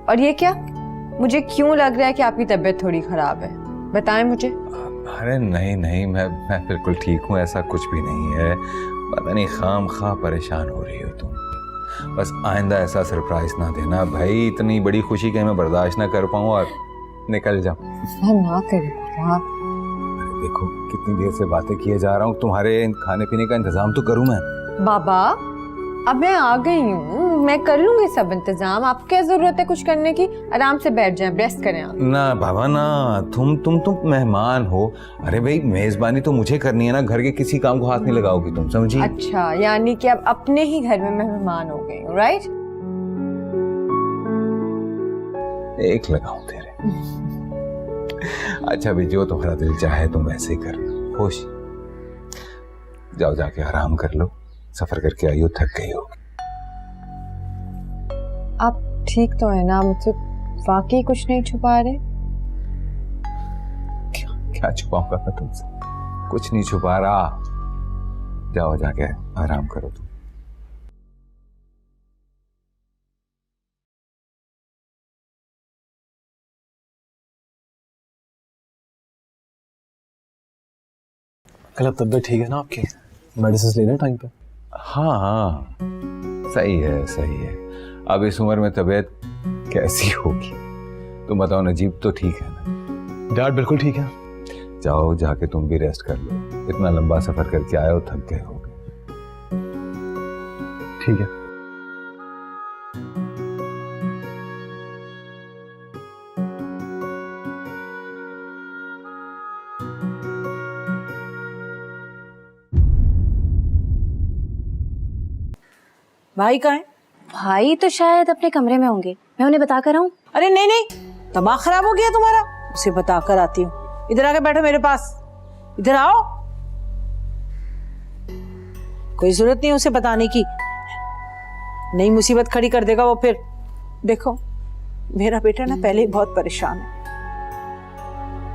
और ये क्या, मुझे क्यों लग रहा है कि आपकी तबीयत थोड़ी खराब है? बताएं मुझे। अरे नहीं, मैं बिल्कुल ठीक हूँ, ऐसा कुछ भी नहीं है। पता नहीं खामखा परेशान हो रही हो तुम। बस आइंदा ऐसा सरप्राइज ना देना भाई, इतनी बड़ी खुशी कि मैं बर्दाश्त ना कर पाऊँ और निकल जाऊँ। ना करें बाबा। अरे देखो कितनी देर से बातें किए जा रहा हूँ, तुम्हारे खाने पीने का इंतजाम तो करूँ मैं। बाबा अब मैं आ गई हूँ, मैं कर लूंगी सब इंतजाम। आपको क्या जरूरत है कुछ करने की? आराम से बैठ जाएं, रेस्ट करें आप। ना बाबा ना, तुम मेहमान हो। अरे भाई मेजबानी तो मुझे करनी है ना, घर के किसी काम को हाथ नहीं लगाओगी तुम, समझी? अच्छा, यानी कि अब अपने ही घर में मैं मेहमान हो गई हूँ, राइट? एक लगाऊं तेरे। अच्छा भी जो तुम्हारा दिल चाहे तुम वैसे ही कर लो, खुश। जाओ जाके आराम कर लो, सफर करके आई हो, थक गई हो। आप ठीक तो है ना? मुझसे वाकई कुछ नहीं छुपा रहे? क्या छुपाऊंगा मैं तुमसे? कुछ नहीं छुपा रहा। जाओ जाके आराम करो तुम। कल अब तबीयत ठीक है ना आपकी? मेडिसिन ले रहे हैं टाइम पे? हाँ हाँ सही है सही है। अब इस उम्र में तबीयत कैसी होगी? तुम बताओ, नजीब तो ठीक है ना? डैड बिल्कुल ठीक है। जाओ जाके तुम भी रेस्ट कर लो, इतना लंबा सफर करके आए हो, थक गए होगे। ठीक है। भाई कहाँ है? भाई तो शायद अपने कमरे में होंगे, मैं उन्हें बता कर आऊं। अरे नहीं नहीं, दिमाग खराब हो गया तुम्हारा? उसे बता कर आती हूँ। इधर आके बैठो मेरे पास, इधर आओ। कोई जरूरत नहीं उसे बताने की, नई मुसीबत खड़ी कर देगा वो फिर। देखो मेरा बेटा ना पहले ही बहुत परेशान है,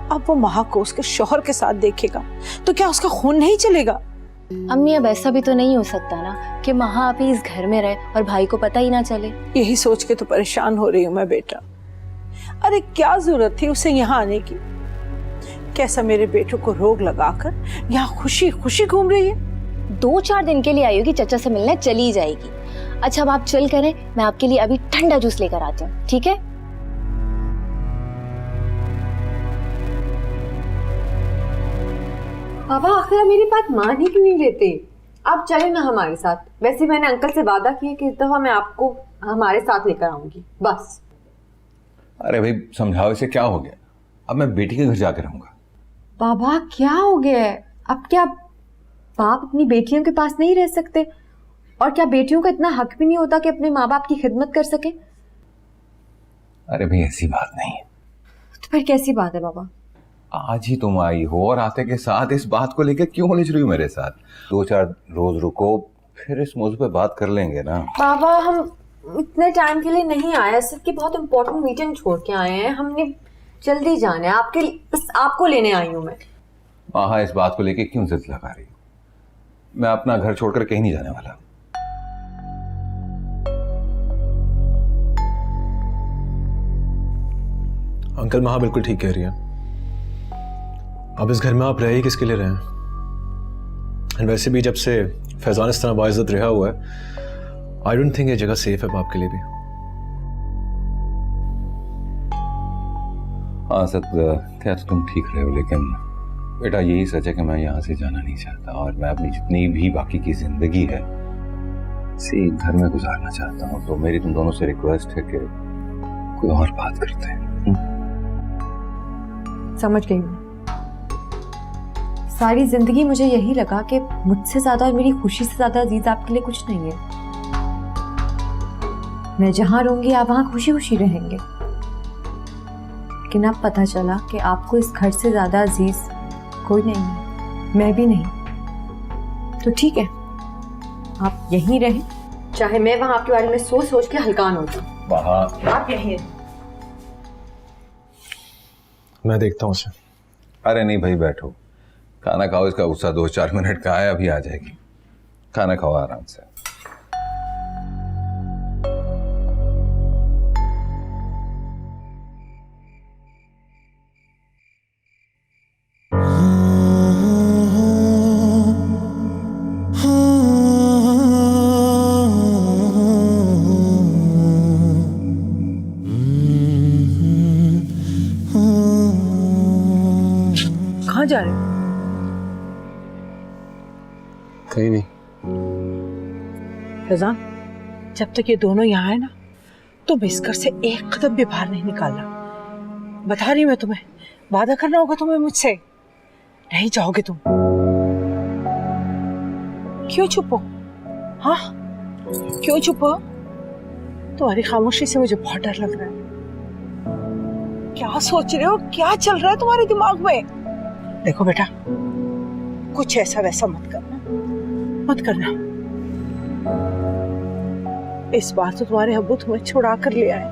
अब वो महा को उसके शौहर के साथ देखेगा तो क्या उसका खून नहीं चलेगा? अम्मी अब ऐसा भी तो नहीं हो सकता ना कि महा अभी इस घर में रहे और भाई को पता ही ना चले। यही सोच के तो परेशान हो रही हूँ मैं बेटा। अरे क्या जरूरत थी उसे यहाँ आने की? कैसा मेरे बेटों को रोग लगाकर यहाँ खुशी खुशी घूम रही है। 2-4 दिन के लिए आई होगी, चचा से मिलने चली जाएगी। अच्छा अब आप चिल करें, मैं आपके लिए अभी ठंडा जूस लेकर आती हूँ, ठीक है? पापा आखिर आप मेरी बात मान ही क्यों नहीं लेते? आप चले ना हमारे साथ। वैसे मैंने अंकल से वादा किया कि इस दफा मैं आपको हमारे साथ लेकर आऊंगी, बस। अरे भाई समझाओ, इसे क्या हो गया? अब मैं बेटी के घर जाकर रहूंगा। बाबा क्या हो गया है? अब क्या बाप अपनी बेटियों के पास नहीं रह सकते? और क्या बेटियों का इतना हक भी नहीं होता कि अपने माँ बाप की खिदमत कर सके? अरे भाई ऐसी बात नहीं है। तो फिर कैसी बात है बाबा? आज ही तुम आई हो और आते के साथ इस बात को लेकर क्यों उलझ रही हो मेरे साथ? 2-4 रोज रुको, फिर इस मौजू पे बात कर लेंगे ना। बाबा हम इतने टाइम के लिए नहीं आए, सिर्फ की बहुत इंपॉर्टेंट मीटिंग छोड़ के आए हैं। हमने जल्दी जाना है, आपको लेने आई हूँ मैं। हाँ इस बात को लेकर क्यों जिद लगा रही हो? मैं अपना घर छोड़कर कहीं नहीं जाने वाला। अंकल महा बिल्कुल ठीक कह रही है। अब इस घर में आप रह ही किसके लिए रहे हैं? और वैसे भी जब से फैजान इस तरह बाइज्जत रहा हुआ है, आई डोंट थिंक ये जगह सेफ है बाप के लिए भी। हाँ सत क्या तो तुम ठीक रहे हो, लेकिन बेटा यही सच है कि मैं यहाँ से जाना नहीं चाहता और मैं अपनी जितनी भी बाकी की जिंदगी है इसी घर में गुजारना चाहता हूँ। तो मेरी तुम दोनों से रिक्वेस्ट है कि कोई और बात करते हैं। समझ गई मैं। सारी जिंदगी मुझे यही लगा कि मुझसे ज्यादा और मेरी खुशी से ज्यादा अजीज आपके लिए कुछ नहीं है। मैं जहां रहूंगी आप वहां खुशी खुशी रहेंगे, लेकिन अब पता चला कि आपको इस घर से ज्यादा अजीज कोई नहीं है, मैं भी नहीं। तो ठीक है, आप यहीं रहें, चाहे मैं वहां आपके बारे में सोच सोच के हलकान हो जाऊं। आप यहीं रहें। मैं देखता हूँ उसे। अरे नहीं भाई बैठो, खाना खाओ। इसका गुस्सा 2-4 मिनट का है, अभी आ जाएगी। खाना खाओ आराम से। जा रहे हो? कहीं नहीं। फैजान, जब तक ये दोनों यहाँ है ना, तुम इस घर से एक कदम भी बाहर नहीं निकालना। बता रही मैं तुम्हें, वादा करना होगा तुम्हें मुझसे। नहीं जाओगे तुम। क्यों चुप हो? हाँ, क्यों चुप हो? तुम्हारी खामोशी से मुझे बहुत डर लग रहा है। क्या सोच रहे हो? क्या चल रहा है तुम्हारे दिमाग में? देखो बेटा, कुछ ऐसा वैसा मत करना, मत करना। इस बार तो तुम्हारे अब्बू तुम्हें छुड़ा कर ले आए।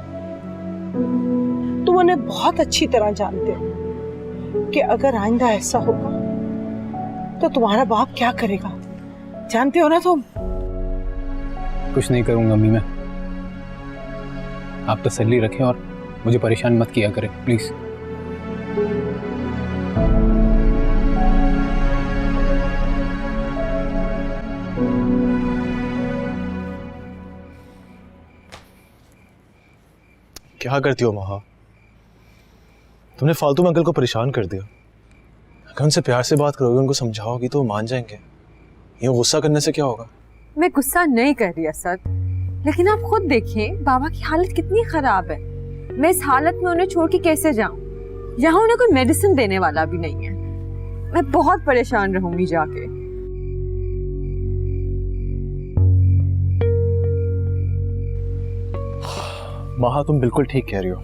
तुम उन्हें बहुत अच्छी तरह जानते हो कि अगर आइंदा ऐसा होगा तो तुम्हारा बाप क्या करेगा, जानते हो ना तुम? कुछ नहीं करूंगा अम्मी मैं। आप तसल्ली रखें और मुझे परेशान मत किया करें प्लीज। क्या करती हो महा? तुमने फालतू में अंकल को परेशान कर दिया। अगर उनसे प्यार से बात करोगे, उनको समझाओगी तो वो मान जाएंगे। ये गुस्सा करने से क्या होगा? मैं गुस्सा नहीं कर रही असद, लेकिन आप खुद देखिए बाबा की हालत कितनी खराब है। मैं इस हालत में उन्हें छोड़ के कैसे जाऊं? यहाँ उन्हें कोई मेडिसिन देने वाला भी नहीं है। मैं बहुत परेशान रहूंगी जाके। महा, तुम बिल्कुल ठीक कह रही हो।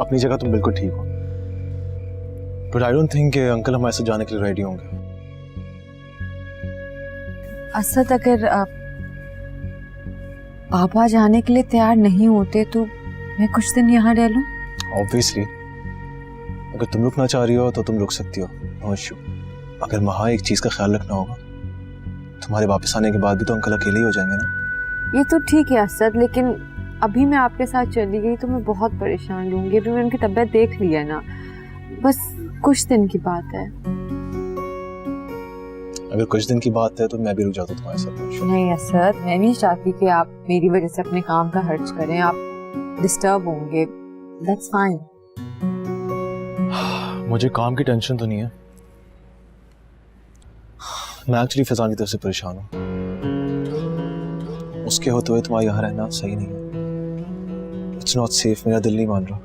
अपनी जगह तुम बिल्कुल ठीक हो, but I don't think uncle हमारे साथ जाने के लिए रेडी होंगे। असद, अगर पापा जाने के लिए तैयार नहीं होते तो मैं कुछ दिन यहाँ रह लूं? ऑब्वियसली, अगर तुम रुकना चाह रही हो तो तुम रुक सकती हो, नो इश्यू। अगर महा, एक चीज का ख्याल रखना होगा, तुम्हारे वापस आने के बाद भी तो अंकल अकेले ही हो जाएंगे ना। ये तो ठीक है असद, लेकिन अभी मैं आपके साथ चली गई तो मैं बहुत परेशान रहूंगी। अभी मैंने उनकी तबीयत देख ली है ना, बस कुछ दिन की बात है। अगर कुछ दिन की बात है तो मैं भी रुक जाता हूँ तुम्हारे साथ। नहीं असद, मैं नहीं चाहती कि आप मेरी वजह से अपने काम का खर्च करें। आप डिस्टर्ब होंगे, दैट्स फाइन। मुझे काम की टेंशन तो नहीं है, मैं एक्चुअली फैजान की तरफ से परेशान हूँ। उसके होते हुए तुम्हारा यहाँ रहना सही नहीं है। इट्स नॉट सेफ, मेरा दिल नहीं मान रहा।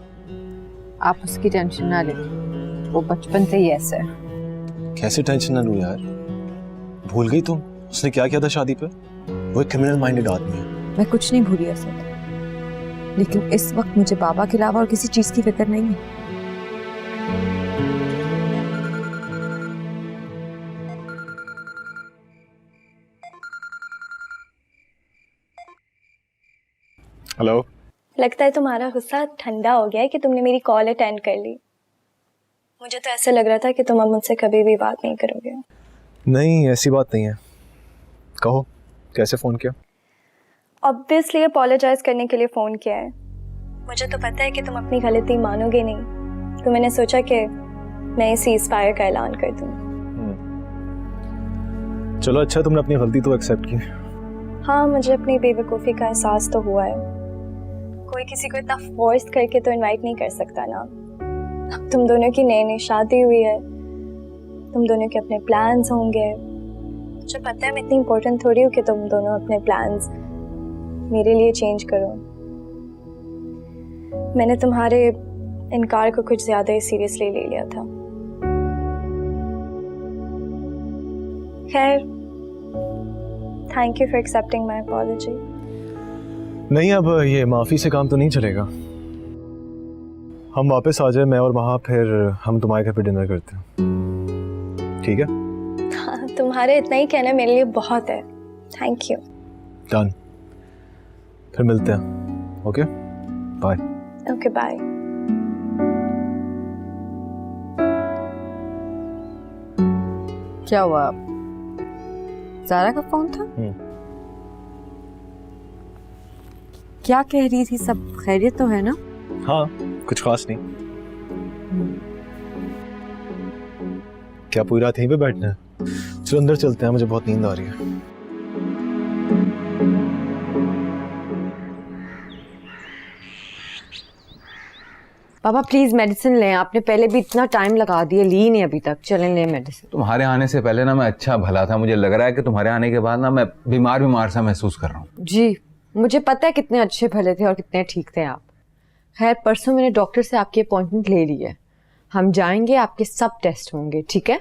आप उसकी टेंशन ना लें, वो बचपन से ही ऐसा है। कैसे टेंशन ना लूं यार? भूल गई तुम उसने क्या किया था शादी पे? वो एक क्रिमिनल माइंडेड आदमी है। मैं कुछ नहीं भूली असद, लेकिन इस वक्त मुझे बाबा के अलावा और किसी चीज की फिक्र नहीं है। हेलो। लगता है तुम्हारा गुस्सा ठंडा हो गया है कि तुमने मेरी कॉल अटेंड कर ली। मुझे तो ऐसा लग रहा था कि तुम अब मुझसे कभी भी बात नहीं करोगे। नहीं, ऐसी बात नहीं है। कहो, कैसे फोन किया? ऑब्वियसली अपोलोजाइज करने के लिए फ़ोन किया है। मुझे तो पता है कि तुम अपनी गलती मानोगे नहीं, तो मैंने सोचा कि मैं सीज़ फायर का ऐलान कर दूँ। चलो अच्छा, तुमने अपनी गलती तो एक्सेप्ट की। हाँ, मुझे अपनी बेवकूफ़ी का एहसास तो हुआ है। कोई किसी को इतना फोर्स करके तो इनवाइट नहीं कर सकता ना। अब तुम दोनों की नई नई शादी हुई है, तुम दोनों के अपने प्लान्स होंगे। मुझे पता है मैं इतनी इम्पोर्टेंट थोड़ी हूँ कि तुम दोनों अपने प्लान्स मेरे लिए चेंज करो। मैंने तुम्हारे इनकार को कुछ ज़्यादा ही सीरियसली ले लिया था। खैर, thank you for accepting my apology. नहीं, अब ये माफ़ी से काम तो नहीं चलेगा। हम वापस आ जाए, मैं और वहाँ, फिर हम तुम्हारे घर पे डिनर करते हैं, ठीक है? हाँ, तुम्हारे इतना ही कहना मेरे लिए बहुत है। Thank you. डन, फिर मिलते हैं। Okay, bye. Okay, bye. क्या हुआ? ज़ारा का फोन था? क्या कह रही थी? सब खैरियत तो है ना? हाँ, कुछ खास नहीं। क्या पूरी रात यहीं पे बैठना है? चलो अंदर चलते हैं, मुझे बहुत नींद आ रही है। पापा प्लीज मेडिसिन लें, आपने पहले भी इतना टाइम लगा दिया, ली नहीं अभी तक, चलें लें मेडिसिन। तुम्हारे आने से पहले ना मैं अच्छा भला था, मुझे लग रहा है कि तुम्हारे आने के बाद ना मैं बीमार सा महसूस कर रहा हूँ। जी मुझे पता है कितने अच्छे भले थे और कितने ठीक थे आप। खैर परसों मैंने डॉक्टर से आपकी अपॉइंटमेंट ले ली है, हम जाएंगे, आपके सब टेस्ट होंगे, ठीक है?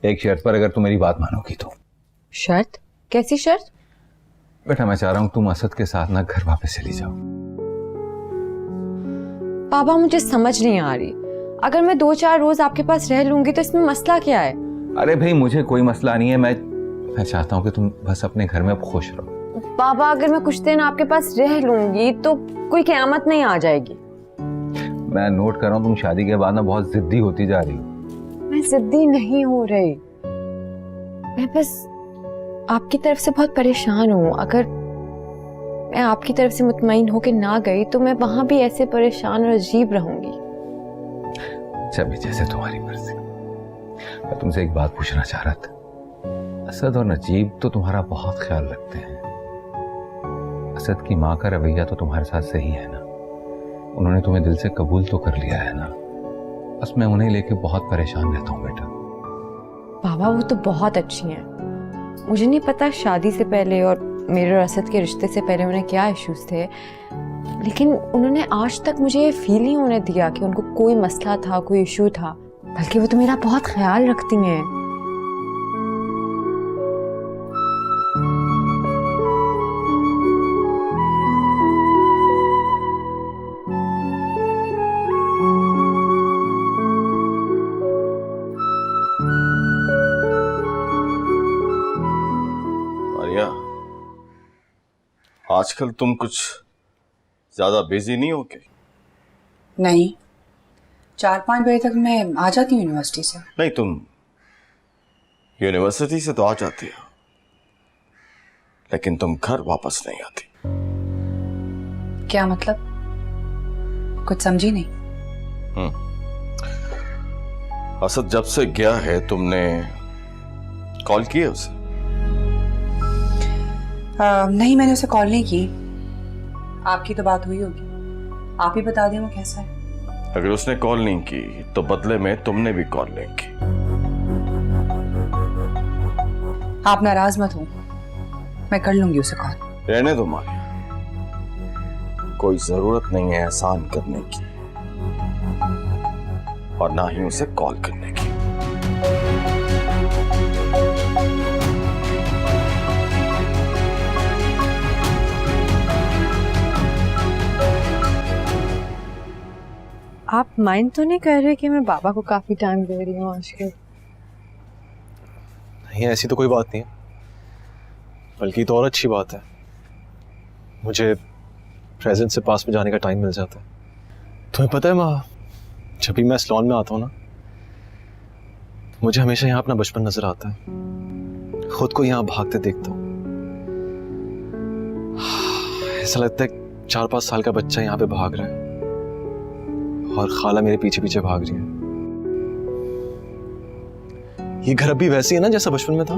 एक शर्त पर, अगर तुम मेरी बात मानोगी तो। शर्त? कैसी शर्त? बेटा मैं चाह रहा हूँ तुम असद के साथ ना घर वापस चली जाओ। पापा मुझे समझ नहीं आ रही, अगर मैं 2-4 रोज आपके पास रह लूंगी तो इसमें मसला क्या है? अरे भाई मुझे कोई मसला नहीं है, मैं चाहता हूँ कि तुम बस अपने घर में खुश रहो। पापा अगर मैं कुछ दिन आपके पास रह लूंगी तो कोई क़यामत नहीं आ जाएगी। मैं नोट कर रहा हूँ तुम शादी के बाद ना बहुत जिद्दी होती जा रही हो। मैं जिद्दी नहीं हो रही, मैं बस आपकी तरफ से बहुत परेशान हूँ। अगर मैं आपकी तरफ से मुतमईन होकर ना गई तो मैं वहां भी ऐसे परेशान और अजीब रहूंगी। चलो जैसे तुम्हारी मर्जी। मैं तुमसे एक बात पूछना चाह रहा था। असद और नजीब तो तुम्हारा बहुत ख्याल रखते हैं। असद की माँ का रवैया तो तुम्हारे साथ सही है ना? उन्होंने तुम्हें दिल से कबूल तो कर लिया है ना? बस मैं उन्हें लेके बहुत परेशान रहता हूँ बेटा। बाबा वो तो बहुत अच्छी हैं, मुझे नहीं पता शादी से पहले और मेरे और असद के रिश्ते से पहले उन्हें क्या इश्यूज थे, लेकिन उन्होंने आज तक मुझे ये फील नहीं होने दिया कि उनको कोई मसला था, कोई इशू था, बल्कि वो तो मेरा बहुत ख्याल रखती हैं। मारिया, आजकल तुम कुछ ज्यादा बिजी नहीं हो क्या? नहीं, 4-5 बजे तक मैं आ जाती हूँ यूनिवर्सिटी से। नहीं, तुम यूनिवर्सिटी से तो आ जाती हो, लेकिन तुम घर वापस नहीं आती। क्या मतलब? कुछ समझी नहीं। असद जब से गया है तुमने कॉल की है उसे? नहीं, मैंने उसे कॉल नहीं की। आपकी तो बात हुई होगी, आप ही बता दें वो कैसा है। अगर उसने कॉल नहीं की तो बदले में तुमने भी कॉल नहीं की। आप नाराज मत हो, मैं कर लूंगी उसे कॉल। रहने दो मारिया, कोई जरूरत नहीं है एहसान करने की और ना ही उसे कॉल करने की। आप माइंड तो नहीं कर रहे कि मैं बाबा को काफी टाइम दे रही हूँ आजकल? नहीं, ऐसी तो कोई बात नहीं है, बल्कि तो और अच्छी बात है। मुझे प्रेजेंट से पास में जाने का टाइम मिल जाता है। तुम्हें पता है माँ, जब भी मैं सलोन में आता हूँ ना, तो मुझे हमेशा यहाँ अपना बचपन नजर आता है। खुद को यहाँ भागते देखता हूँ, ऐसा लगता है 4-5 साल का बच्चा यहाँ पे भाग रहा है और खाला मेरे पीछे पीछे भाग रही है। ये घर अभी वैसे है ना जैसा बचपन में था?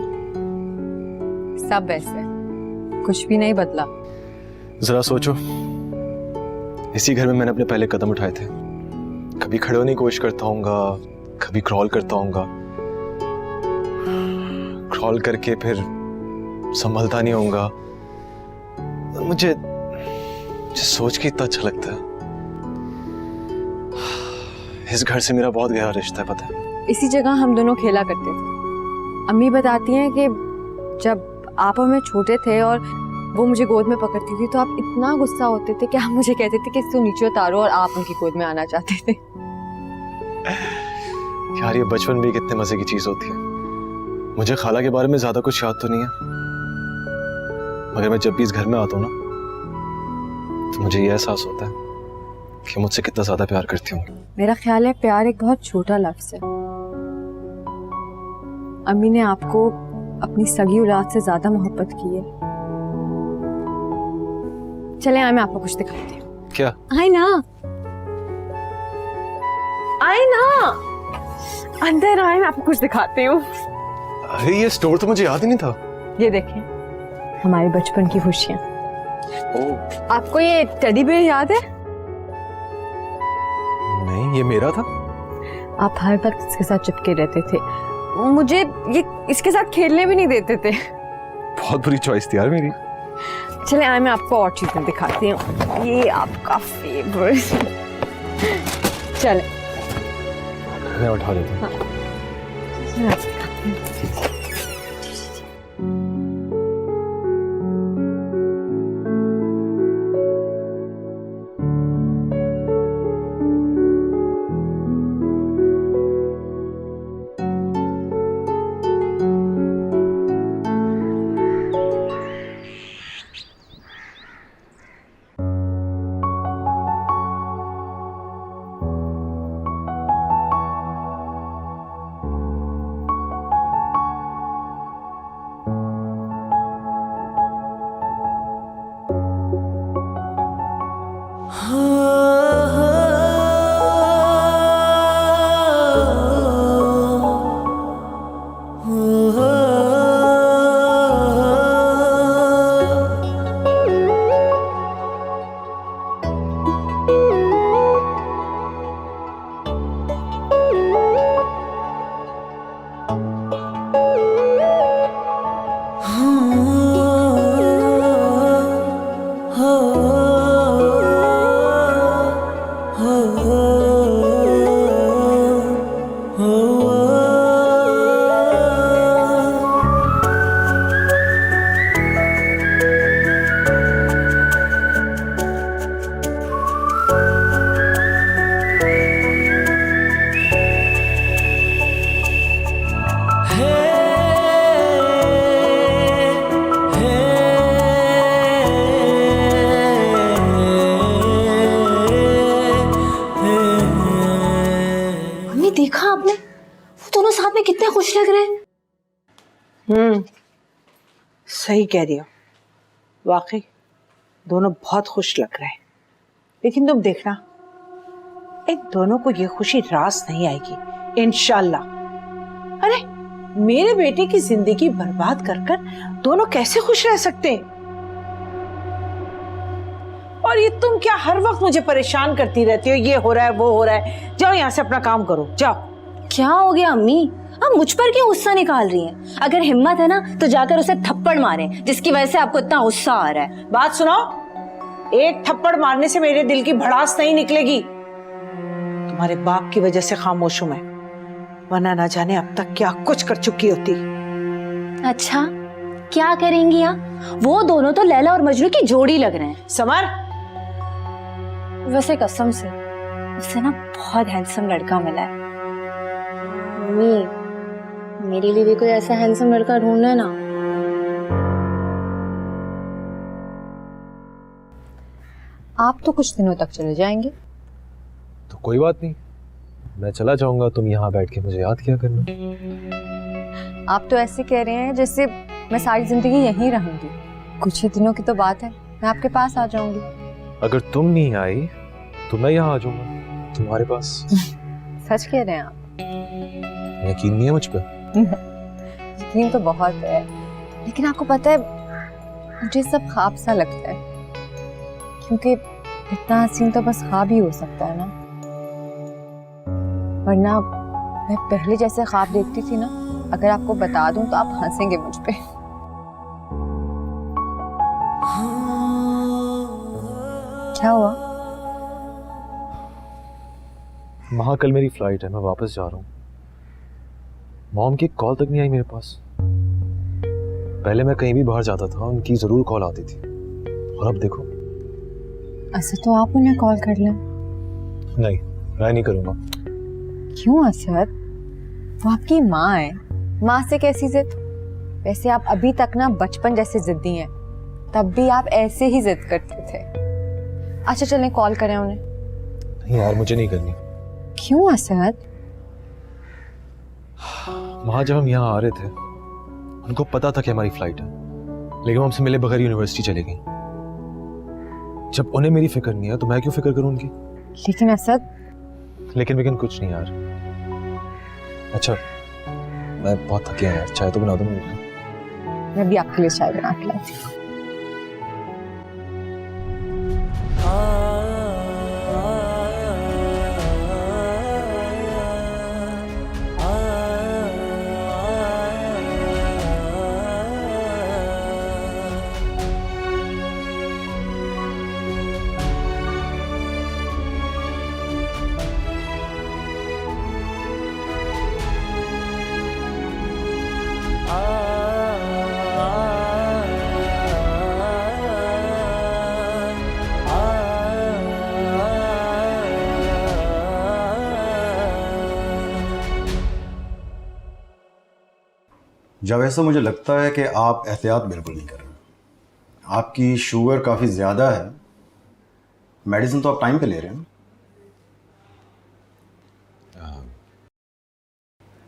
सब वैसे, कुछ भी नहीं बदला। जरा सोचो, इसी घर में मैंने अपने पहले कदम उठाए थे। कभी खड़े होने की कोशिश करता हूँगा, कभी क्रॉल करता हूँगा, क्रॉल करके फिर संभलता नहीं होऊंगा। मुझे सोच के इतना अच्छा लगता है। इस घर से मेरा बहुत गहरा रिश्ता है, पता है। इसी जगह हम दोनों खेला करते थे। अम्मी बताती हैं कि जब आप और मैं छोटे थे और वो मुझे गोद में पकड़ती थी तो आप इतना गुस्सा होते थे कि आप मुझे कहते थे कि इसको नीचे उतारो और आप उनकी गोद में आना चाहते थे। यार ये बचपन भी कितने मजे की चीज होती है। मुझे खाला के बारे में ज्यादा कुछ याद तो नहीं है, मगर मैं जब भी इस घर में आता हूँ ना, तो मुझे ये एहसास होता है कि मुझसे कितना ज्यादा प्यार करती हूँ। मेरा ख्याल है प्यार एक बहुत छोटा लफ्ज है। अम्मी ने आपको अपनी सगी औलाद से ज्यादा मोहब्बत की है। चले आए, मैं आपको कुछ दिखाती हूँ। क्या? आए ना, आए ना, अंदर आए, मैं आपको कुछ दिखाती हूँ। अरे ये स्टोर तो मुझे याद ही नहीं था। ये देखें, हमारे बचपन की खुशियाँ। आपको ये टेडी बेयर याद है? नहीं, ये मेरा था। आप हर वक्त इसके साथ चिपके रहते थे, मुझे ये इसके साथ खेलने भी नहीं देते थे। बहुत बुरी चॉइस थी यार मेरी। चले आए, मैं आपको और चीजें दिखाती हूँ। ये आपका फेवरेट। चले मैं उठा लेता हूँ। देखा आपने, वो दोनों साथ में कितने खुश लग रहे हैं। सही कह रही हो, वाकई दोनों बहुत खुश लग रहे हैं। लेकिन तुम देखना, इन दोनों को ये खुशी रास नहीं आएगी इंशाल्लाह। अरे मेरे बेटे की जिंदगी बर्बाद कर कर दोनों कैसे खुश रह सकते हैं? और ये तुम क्या हर वक्त मुझे परेशान करती रहती हो, ये हो रहा है वो हो रहा है। जाओ यहाँ से अपना काम करो, जाओ। क्या हो गया अम्मी, आप मुझ पर क्यों गुस्सा निकाल रही हैं? अगर हिम्मत है ना तो जाकर उसे थप्पड़ मारें, जिसकी वजह से आपको इतना गुस्सा आ रहा है। बात सुनो, एक थप्पड़ मारने से मेरे दिल की भड़ास नहीं निकलेगी। तुम्हारे बाप की वजह से खामोश हूं मैं, वरना ना जाने अब तक क्या कुछ कर चुकी होती। अच्छा क्या करेंगी आप? वो दोनों तो लैला और मजनू की जोड़ी लग रहे हैं। समर, वैसे कसम से उससे ना बहुत हैंडसम लड़का मिला है। मम्मी, मेरे लिए भी कोई ऐसा हैंडसम लड़का ढूंढना ना। आप तो कुछ दिनों तक चले जाएंगे। तो कोई बात नहीं, मैं चला जाऊंगा, तुम यहाँ बैठ के मुझे याद किया करना। आप तो ऐसे कह रहे हैं जैसे मैं सारी जिंदगी यहीं रहूंगी। कुछ ही दिनों की तो बात है, मैं आपके पास आ जाऊंगी। अगर तुम नहीं आई तो मैं यहाँ आ जाऊंगा तुम्हारे पास। सच कह रहे हैं आप? यकीन नहीं है मुझ पर? यकीन तो बहुत है, लेकिन आपको पता है मुझे सब ख्वाब सा लगता है, क्योंकि इतना हसीन तो बस ख्वाब ही हो सकता है ना। वरना मैं पहले जैसे ख्वाब देखती थी ना, अगर आपको बता दूं तो आप हंसेंगे मुझ पे। क्या हुआ? वहाँ कल मेरी फ्लाइट है, मैं वापस जा रहा हूँ। मॉम की कॉल तक नहीं आई मेरे पास। पहले मैं कहीं भी बाहर जाता था, उनकी जरूर कॉल आती थी, और अब देखो। अच्छा तो आप उन्हें कॉल कर लें। नहीं, मैं नहीं करूँगा। क्यों असद? वो आपकी माँ है, माँ से कैसी जिद? वैसे आप अभी तक ना बचपन जैसे जिद्दी हैं, तब भी आप ऐसे ही जिद करते थे। अच्छा चलें कॉल करें उन्हें। नहीं यार, मुझे नहीं करनी। क्यों असद? वहाँ जब हम यहाँ आ रहे थे, उनको पता था कि हमारी फ्लाइट है, लेकिन वो हमसे मिले बगैर यूनिवर्सिटी चले गई। जब उन्हें मेरी फिक्र नहीं है तो मैं क्यों फिक्र करूँ उनकी? लेकिन असद। लेकिन कुछ नहीं यार। अच्छा, मैं बहुत थक गया यार, चाय तो बना दो मुझे। मैं भी आपके लिए चाय बना के लाती हूँ। जब ऐसा मुझे लगता है कि आप एहतियात बिल्कुल नहीं कर रहे, आपकी शुगर काफ़ी ज़्यादा है, मेडिसिन तो आप टाइम पे ले रहे हैं।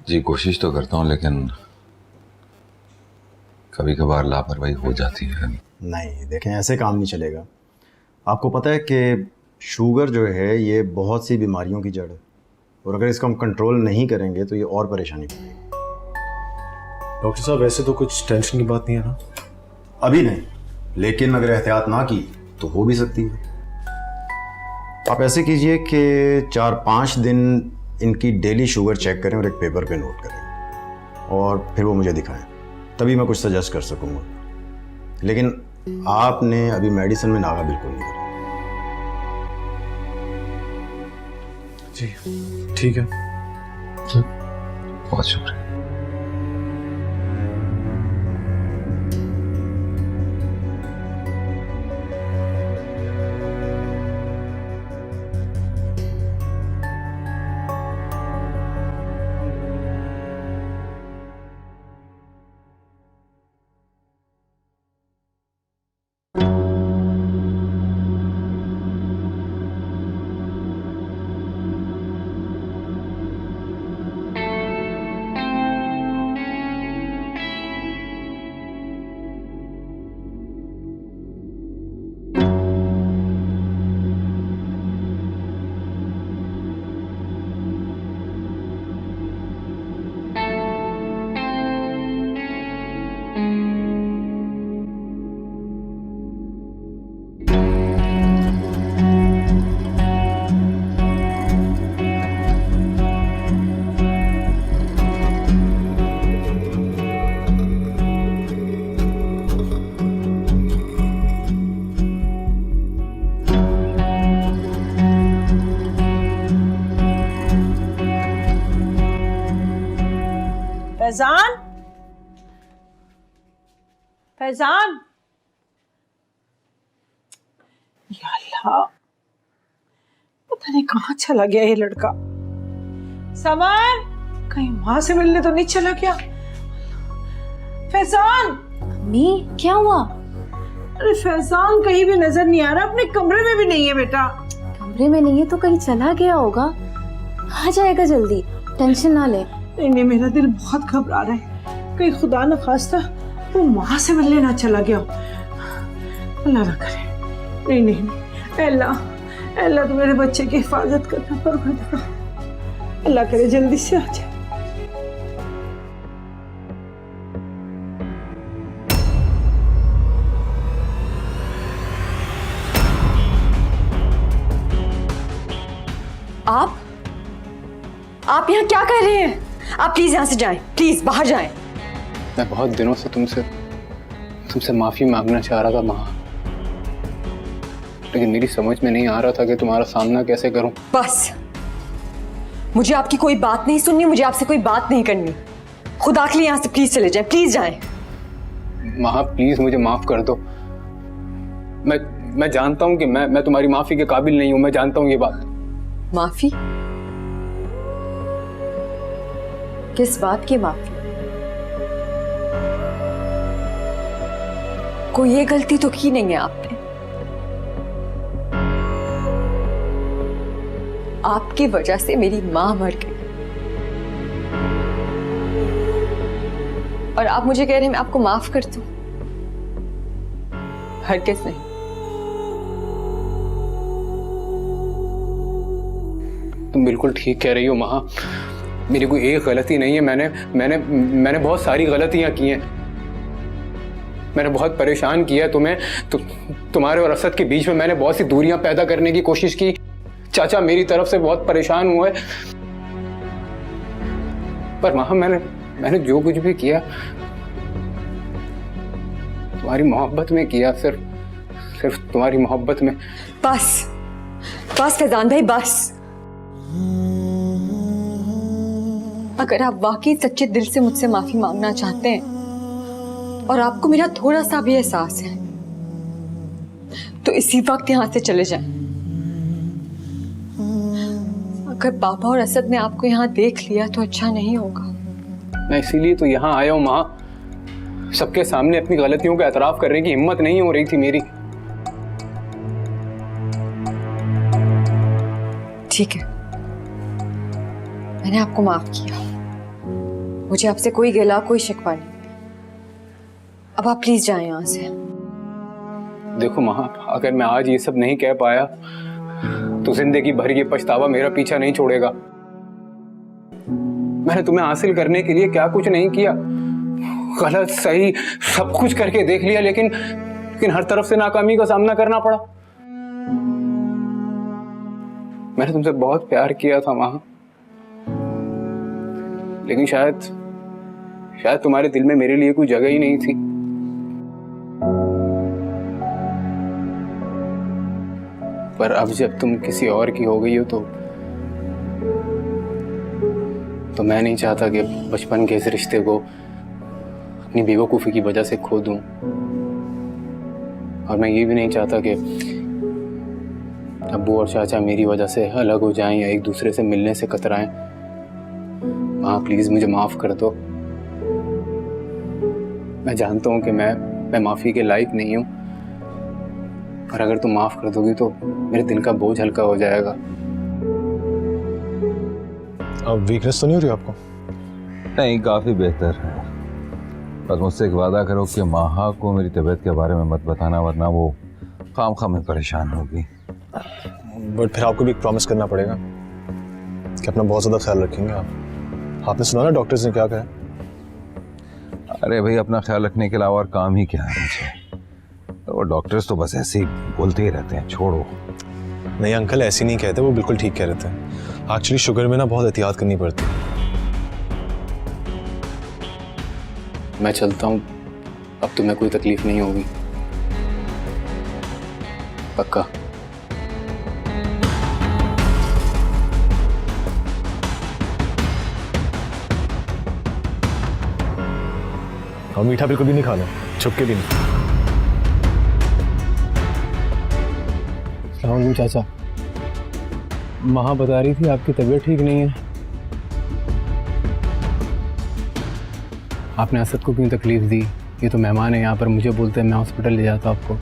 जी कोशिश तो करता हूँ, लेकिन कभी कभार लापरवाही हो जाती है। नहीं देखें, ऐसे काम नहीं चलेगा। आपको पता है कि शुगर जो है ये बहुत सी बीमारियों की जड़ है, और अगर इसको हम कंट्रोल नहीं करेंगे तो ये और परेशानी करेगी। डॉक्टर साहब वैसे तो कुछ टेंशन की बात नहीं है ना? अभी नहीं, लेकिन अगर एहतियात ना की तो हो भी सकती है। आप ऐसे कीजिए कि 4-5 दिन इनकी डेली शुगर चेक करें और एक पेपर पे नोट करें, और फिर वो मुझे दिखाएं, तभी मैं कुछ सजेस्ट कर सकूंगा। लेकिन आपने अभी मेडिसिन में नागा बिल्कुल नहीं करा। जी ठीक है। बहुत शुक्रिया। फैजान, फैजान, या अल्लाह, पता नहीं कहाँ चला गया ये लड़का। समर, कहीं माँ से मिलने तो नहीं चला गया? फैजान। अम्मी क्या हुआ? अरे फैजान कहीं भी नजर नहीं आ रहा, अपने कमरे में भी नहीं है बेटा। कमरे में नहीं है तो कहीं चला गया होगा, आ जाएगा जल्दी, टेंशन ना ले। नहीं, मेरा दिल बहुत घबरा रहा है, कहीं खुदा न खास्ता वो माँ से मिलने ना चला गया। अल्लाह ना करे। नहीं नहीं नहीं, अल्लाह अल्लाह तो मेरे बच्चे की हिफाजत करना पर अल्लाह करे जल्दी से आ जाए। आप यहाँ क्या कर रहे हैं? आप प्लीज यहाँ से जाएं, प्लीज बाहर जाएं। मैं बहुत दिनों से तुमसे माफी मांगना चाह रहा था माँ, लेकिन मेरी समझ में नहीं आ रहा था कि तुम्हारा सामना कैसे करूं। बस, मुझे आपकी कोई बात नहीं सुननी, मुझे आपसे कोई बात नहीं करनी। खुदा के लिए यहाँ से प्लीज चले जाएं, प्लीज जाएं। माँ प्लीज मुझे माफ कर दो। मैं जानता हूँ कि मैं तुम्हारी माफी के काबिल नहीं हूँ, मैं जानता हूँ ये बात। माफी? किस बात की माफी? कोई ये गलती तो की नहीं है आपने। आपकी वजह से मेरी मां मर गई, और आप मुझे कह रहे हैं मैं आपको माफ कर दूं? हरगिज़ नहीं। तुम बिल्कुल ठीक कह रही हो माँ, मेरी कोई एक गलती नहीं है। मैंने बहुत सारी गलतियां की हैं। मैंने बहुत परेशान किया तुम्हें, तुम्हारे और असद के बीच में मैंने बहुत सी दूरियां पैदा करने की कोशिश की। चाचा मेरी तरफ से बहुत परेशान हुए, पर माँ मैंने जो कुछ भी किया तुम्हारी मोहब्बत में किया, सिर्फ तुम्हारी मोहब्बत में। बस बस फैजान भाई, बस। अगर आप वाकई सच्चे दिल से मुझसे माफी मांगना चाहते हैं और आपको मेरा थोड़ा सा भी एहसास है, तो इसी वक्त यहां से चले जाएं। अगर पापा और असद ने आपको यहाँ देख लिया तो अच्छा नहीं होगा। मैं इसीलिए तो यहाँ आया हूँ माँ, सबके सामने अपनी गलतियों का एतराफ करने की हिम्मत नहीं हो रही थी मेरी। ठीक है, मैंने आपको माफ किया। मुझे आपसे कोई गिला, कोई शिकवा नहीं। अब आप प्लीज जाएं यहाँ से। देखो महा, अगर मैं आज ये सब नहीं कह पाया तो जिंदगी भर ये पछतावा मेरा पीछा नहीं छोड़ेगा। मैंने तुम्हें हासिल करने के लिए क्या कुछ नहीं किया, गलत सही सब कुछ करके देख लिया, लेकिन हर तरफ से नाकामी का सामना करना पड़ा। मैंने तुमसे बहुत प्यार किया था महा, लेकिन शायद तुम्हारे दिल में मेरे लिए कोई जगह ही नहीं थी। पर अब जब तुम किसी और की हो गई हो तो मैं नहीं चाहता कि बचपन के इस रिश्ते को अपनी बेवकूफ़ी की वजह से खो दूं। और मैं ये भी नहीं चाहता कि अब्बू और चाचा मेरी वजह से अलग हो जाएं या एक दूसरे से मिलने से कतराएं। माँ प्लीज़ मुझे माफ़ कर दो। मैं जानता हूँ कि मैं माफ़ी के लायक नहीं हूँ, और अगर तुम माफ़ कर दोगी तो मेरे दिल का बोझ हल्का हो जाएगा। अब वीकनेस तो नहीं हो रही आपको? नहीं, काफ़ी बेहतर है। बस मुझसे एक वादा करो कि माहा को मेरी तबीयत के बारे में मत बताना, वरना वो खामखा में परेशान होगी। बट फिर आपको भी एक प्रॉमिस करना पड़ेगा कि अपना बहुत ज़्यादा ख्याल रखेंगे आप। आपने सुना ना डॉक्टर्स ने क्या कहा? अरे भाई, अपना ख्याल रखने के अलावा और काम ही क्या है मुझे? तो वो डॉक्टर्स तो बस ऐसे ही बोलते ही रहते हैं, छोड़ो। नहीं अंकल, ऐसे नहीं कहते, वो बिल्कुल ठीक कह रहे थे। एक्चुअली शुगर में ना बहुत एहतियात करनी पड़ती है। मैं चलता हूँ, अब तुम्हें कोई तकलीफ नहीं होगी, पक्का? और मीठा बिल्कुल भी नहीं खाना, छुपके भी नहीं। अस्सलाम चाचा, महा बता रही थी आपकी तबीयत ठीक नहीं है। आपने असद को क्यों तकलीफ दी? ये तो मेहमान है यहाँ पर, मुझे बोलते हैं मैं हॉस्पिटल ले जाता आपको।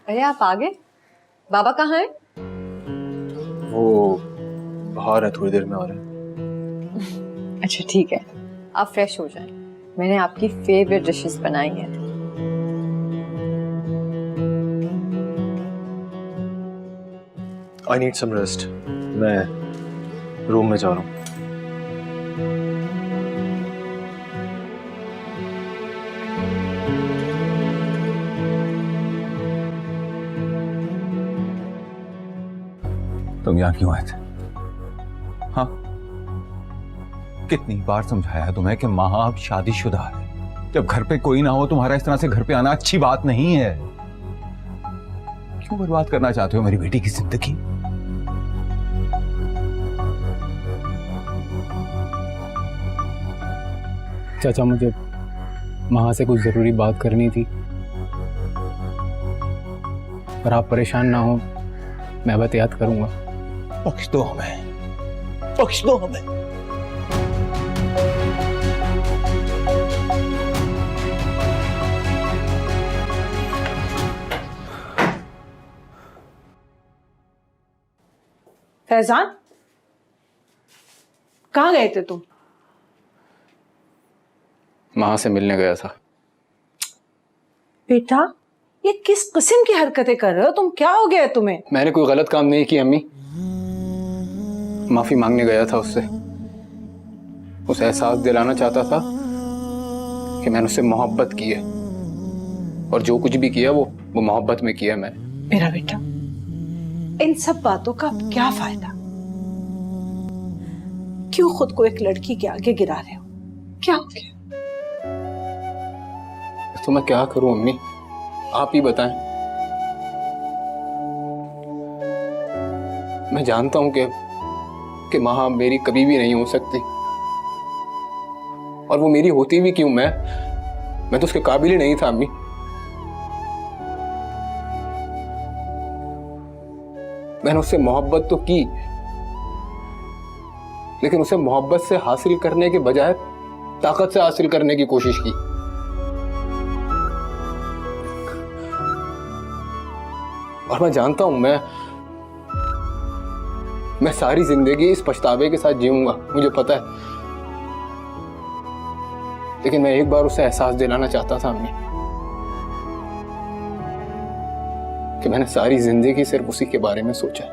अरे आप आ गए? बाबा कहाँ हैं? वो बाहर है, थोड़ी देर में आ रहे हैं। अच्छा ठीक है, आप फ्रेश हो जाएं। मैंने आपकी फेवरेट डिशेस बनाई हैं। आई नीड सम रेस्ट, मैं रूम में जा रहा हूँ। तुम यहाँ क्यों आए थे? हाँ, कितनी बार समझाया तुम्हें कि माँ अब शादीशुदा है। जब घर पे कोई ना हो तुम्हारा इस तरह से घर पे आना अच्छी बात नहीं है। क्यों बर्बाद करना चाहते हो मेरी बेटी की जिंदगी? चाचा, मुझे माँ से कुछ जरूरी बात करनी थी, पर आप परेशान ना हो, मैं एहतियात करूंगा। बख्श दो हमें, बख्श दो हमें। फैजान, कहाँ गए थे तुम? माँ से मिलने गया था। बेटा, ये किस किस्म की हरकतें कर रहे हो तुम? क्या हो गया तुम्हें? मैंने कोई गलत काम नहीं किया अम्मी, माफी मांगने गया था उससे। उसे एहसास दिलाना चाहता था कि मैंने उससे मोहब्बत की है, और जो कुछ भी किया वो मोहब्बत में किया मैंने। मेरा बेटा, इन सब बातों का क्या फायदा? क्यों खुद को एक लड़की के आगे गिरा रहे हो? क्या हो गया? तो मैं क्या करूं अम्मी, आप ही बताएं। मैं जानता हूं कि माँ मेरी कभी भी नहीं हो सकती, और वो मेरी होती भी क्यों? मैं तो उसके काबिल ही नहीं था अम्मी। मैंने उससे मोहब्बत तो की, लेकिन उसे मोहब्बत से हासिल करने के बजाय ताकत से हासिल करने की कोशिश की। और मैं जानता हूं मैं सारी जिंदगी इस पछतावे के साथ जीऊंगा, मुझे पता है। लेकिन मैं एक बार उसे एहसास दिलाना चाहता था अम्मी कि मैंने सारी जिंदगी सिर्फ उसी के बारे में सोचा,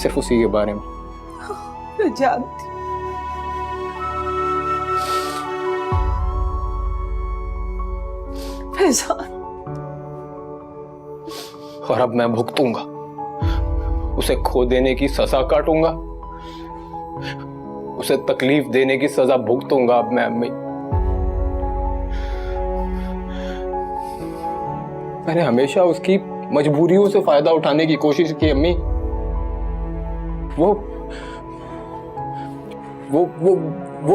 सिर्फ उसी के बारे में। मैं जानती फैजान, और अब मैं भुगतूंगा, उसे खो देने की सजा काटूंगा, उसे तकलीफ देने की सजा भुगतूंगा अब मैं अम्मी। मैंने हमेशा उसकी मजबूरियों से फायदा उठाने की कोशिश की अम्मी। वो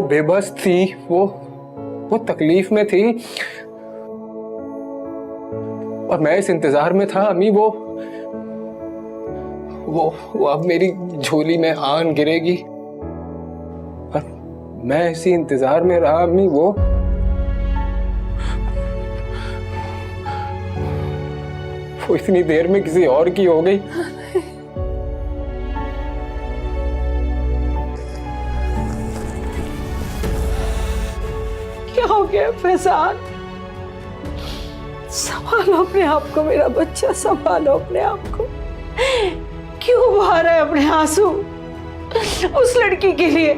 बेबस थी, वो तकलीफ में थी, और मैं इस इंतजार में था अम्मी वो अब मेरी झोली में आन गिरेगी, और मैं इसी इंतजार में रहा अम्मी। वो इतनी देर में किसी और की हो गई। क्या हो गया फैजान? संभालो अपने आप को मेरा बच्चा, संभालो अपने आप को। क्यों बहा रहा है अपने आंसू उस लड़की के लिए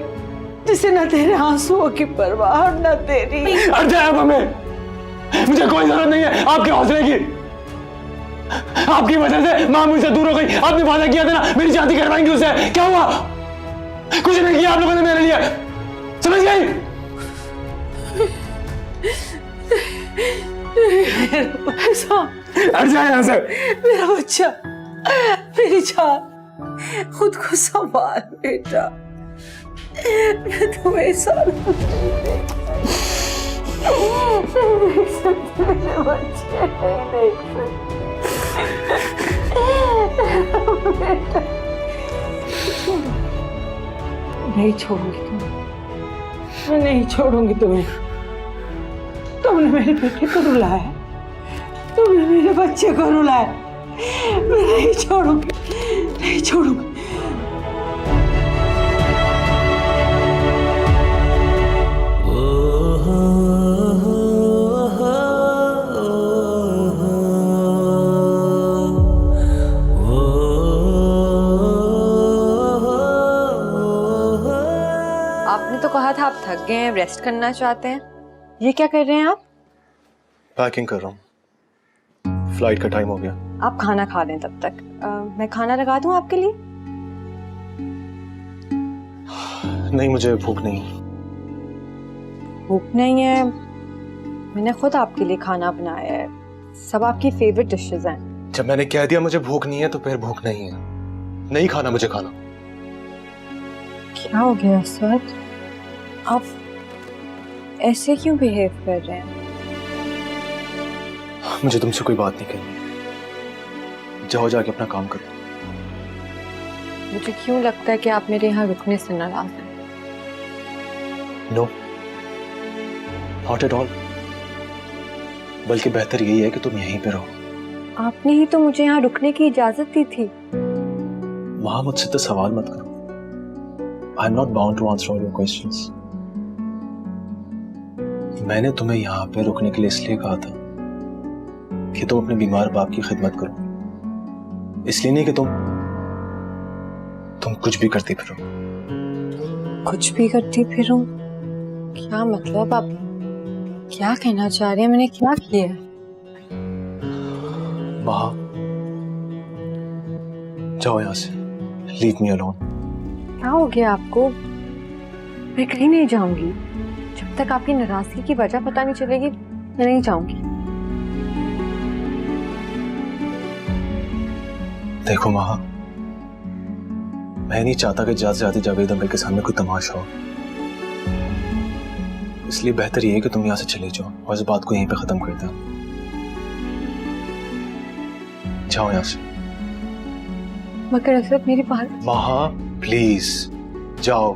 जिसे न तेरे आंसुओं की परवाह न तेरी। हमें मुझे कोई जरूरत नहीं है आपके हौसले की। आपकी वजह से मां मुझसे दूर हो गई। आपने वादा किया था ना मेरी शादी करवाएंगे उससे, क्या हुआ? कुछ नहीं किया आप लोगों ने मेरे लिए, समझ गई? हट जाए यहाँ से। मेरा बच्चा, मेरी जान, खुद को संभाल बेटा। मैं तुम्हें सारा मेरे बच्चे नहीं छोड़ूंगी तुम्हें, मैं नहीं छोड़ूंगी तुम्हें। तुमने मेरे बेटे को रुलाया, तुमने मेरे बच्चे को रुलाया, मैं नहीं छोड़ूंगी, नहीं छोड़ूंगी। आपने तो कहा था आप थक गए हैं, रेस्ट करना चाहते हैं। ये क्या कर रहे हैं आप? पैकिंग कर रहा हूँ, फ्लाइट का टाइम हो गया। आप खाना खा लें तब तक। मैं खाना लगा दूं आपके लिए? नहीं, मुझे भूख नहीं। भूख नहीं है? मैंने खुद आपके लिए खाना बनाया है, सब आपकी फेवरेट डिशेस हैं। जब मैंने कह दिया मुझे भूख नहीं है तो फिर भूख नहीं है, नहीं खाना मुझे खाना। क्या हो गया सर, आप ऐसे क्यों बिहेव कर रहे हैं? मुझे तुमसे कोई बात नहीं करनी, जाओ जाके अपना काम करो। मुझे क्यों लगता है कि आप मेरे यहाँ रुकने से नाराज हैं। नो, नॉट एट ऑल, बल्कि बेहतर यही है कि तुम यहीं पे रहो। आपने ही तो मुझे यहाँ रुकने की इजाजत दी थी। वहां मुझसे तो सवाल मत करो। I am not bound to answer all your questions. मैंने तुम्हें यहाँ पे रुकने के लिए इसलिए कहा था कि तुम अपने बीमार बाप की खिदमत करो, इसलिए नहीं कि तुम कुछ भी करती फिरो। कुछ भी करती फिरूं? क्या मतलब, आप क्या कहना चाह रहे हैं? मैंने क्या किया है? वहां जाओ, यहाँ से, लीव मी अलोन। क्या हो गया आपको? मैं कहीं नहीं जाऊंगी जब तक आपकी नाराजगी की वजह पता नहीं चलेगी। मैं नहीं जाऊंगी। देखो महा, मैं नहीं चाहता कि ज्यादा से ज्यादा जावेद अंकल के सामने कोई तमाशा हो, इसलिए बेहतर ये है कि तुम यहाँ से चले जाओ और इस बात को यहीं पे खत्म कर दो। जाओ यहाँ से। मगर असद मेरी बात। महा प्लीज जाओ।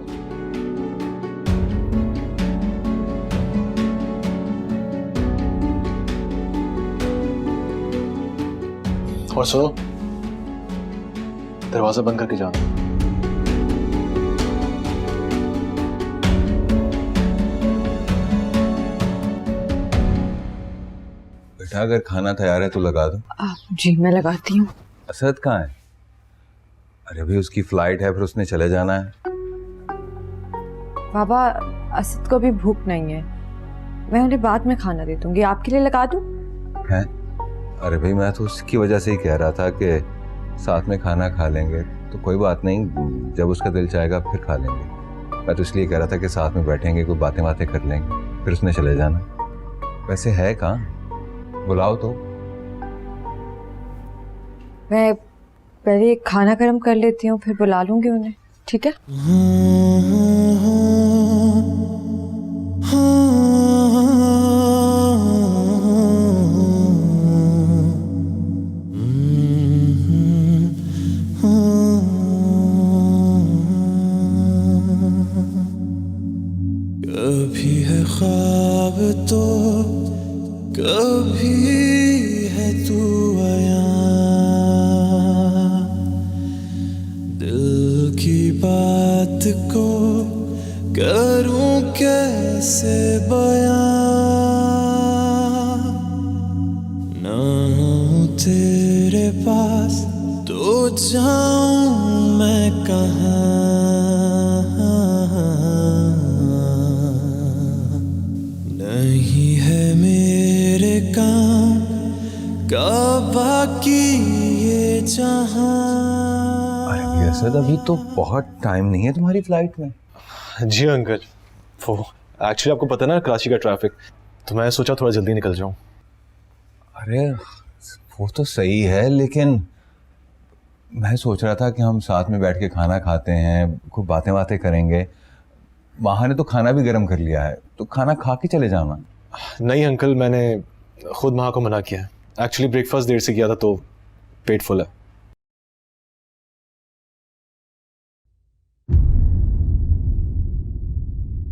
और सुनो, दरवाजा बंद करके जाना। बेटा अगर खाना तैयार है तो लगा दो। जी मैं लगाती हूँ। असद कहाँ है? अरे अभी उसकी फ्लाइट है, फिर उसने चले जाना है। बाबा असद को अभी भूख नहीं है, मैं उन्हें बाद में खाना दे दूंगी। आपके लिए लगा दूं? हैं? अरे भाई मैं तो उसकी वजह से ही कह रहा था कि साथ में खाना खा लेंगे, तो कोई बात नहीं, जब उसका दिल चाहेगा फिर खा लेंगे। मैं तो इसलिए कह रहा था कि साथ में बैठेंगे, कोई बातें बातें कर लेंगे, फिर उसने चले जाना। वैसे है कहाँ? बुलाओ तो। मैं पहले खाना गर्म कर लेती हूँ, फिर बुला लूंगी उन्हें, ठीक है? कभी है ख्वाब तो कभी है तू आया, दिल की बात को करूं कैसे बयां, ना हूं तेरे पास तो जाऊं मैं कहां, नहीं है मेरे काम का बाकी ये जहां। अरे असद अभी तो बहुत टाइम नहीं है तुम्हारी फ्लाइट में। जी अंकल, वो एक्चुअली आपको पता है ना कराची का ट्रैफिक, तो मैं सोचा थोड़ा जल्दी निकल जाऊं। अरे वो तो सही है, लेकिन मैं सोच रहा था कि हम साथ में बैठ के खाना खाते हैं, खूब बातें बातें करेंगे। वहाँ ने तो खाना भी गर्म कर लिया है, तो खाना खा के चले जाना। नहीं अंकल, मैंने खुद माँ को मना किया है। एक्चुअली ब्रेकफास्ट देर से किया था तो पेट फुल है।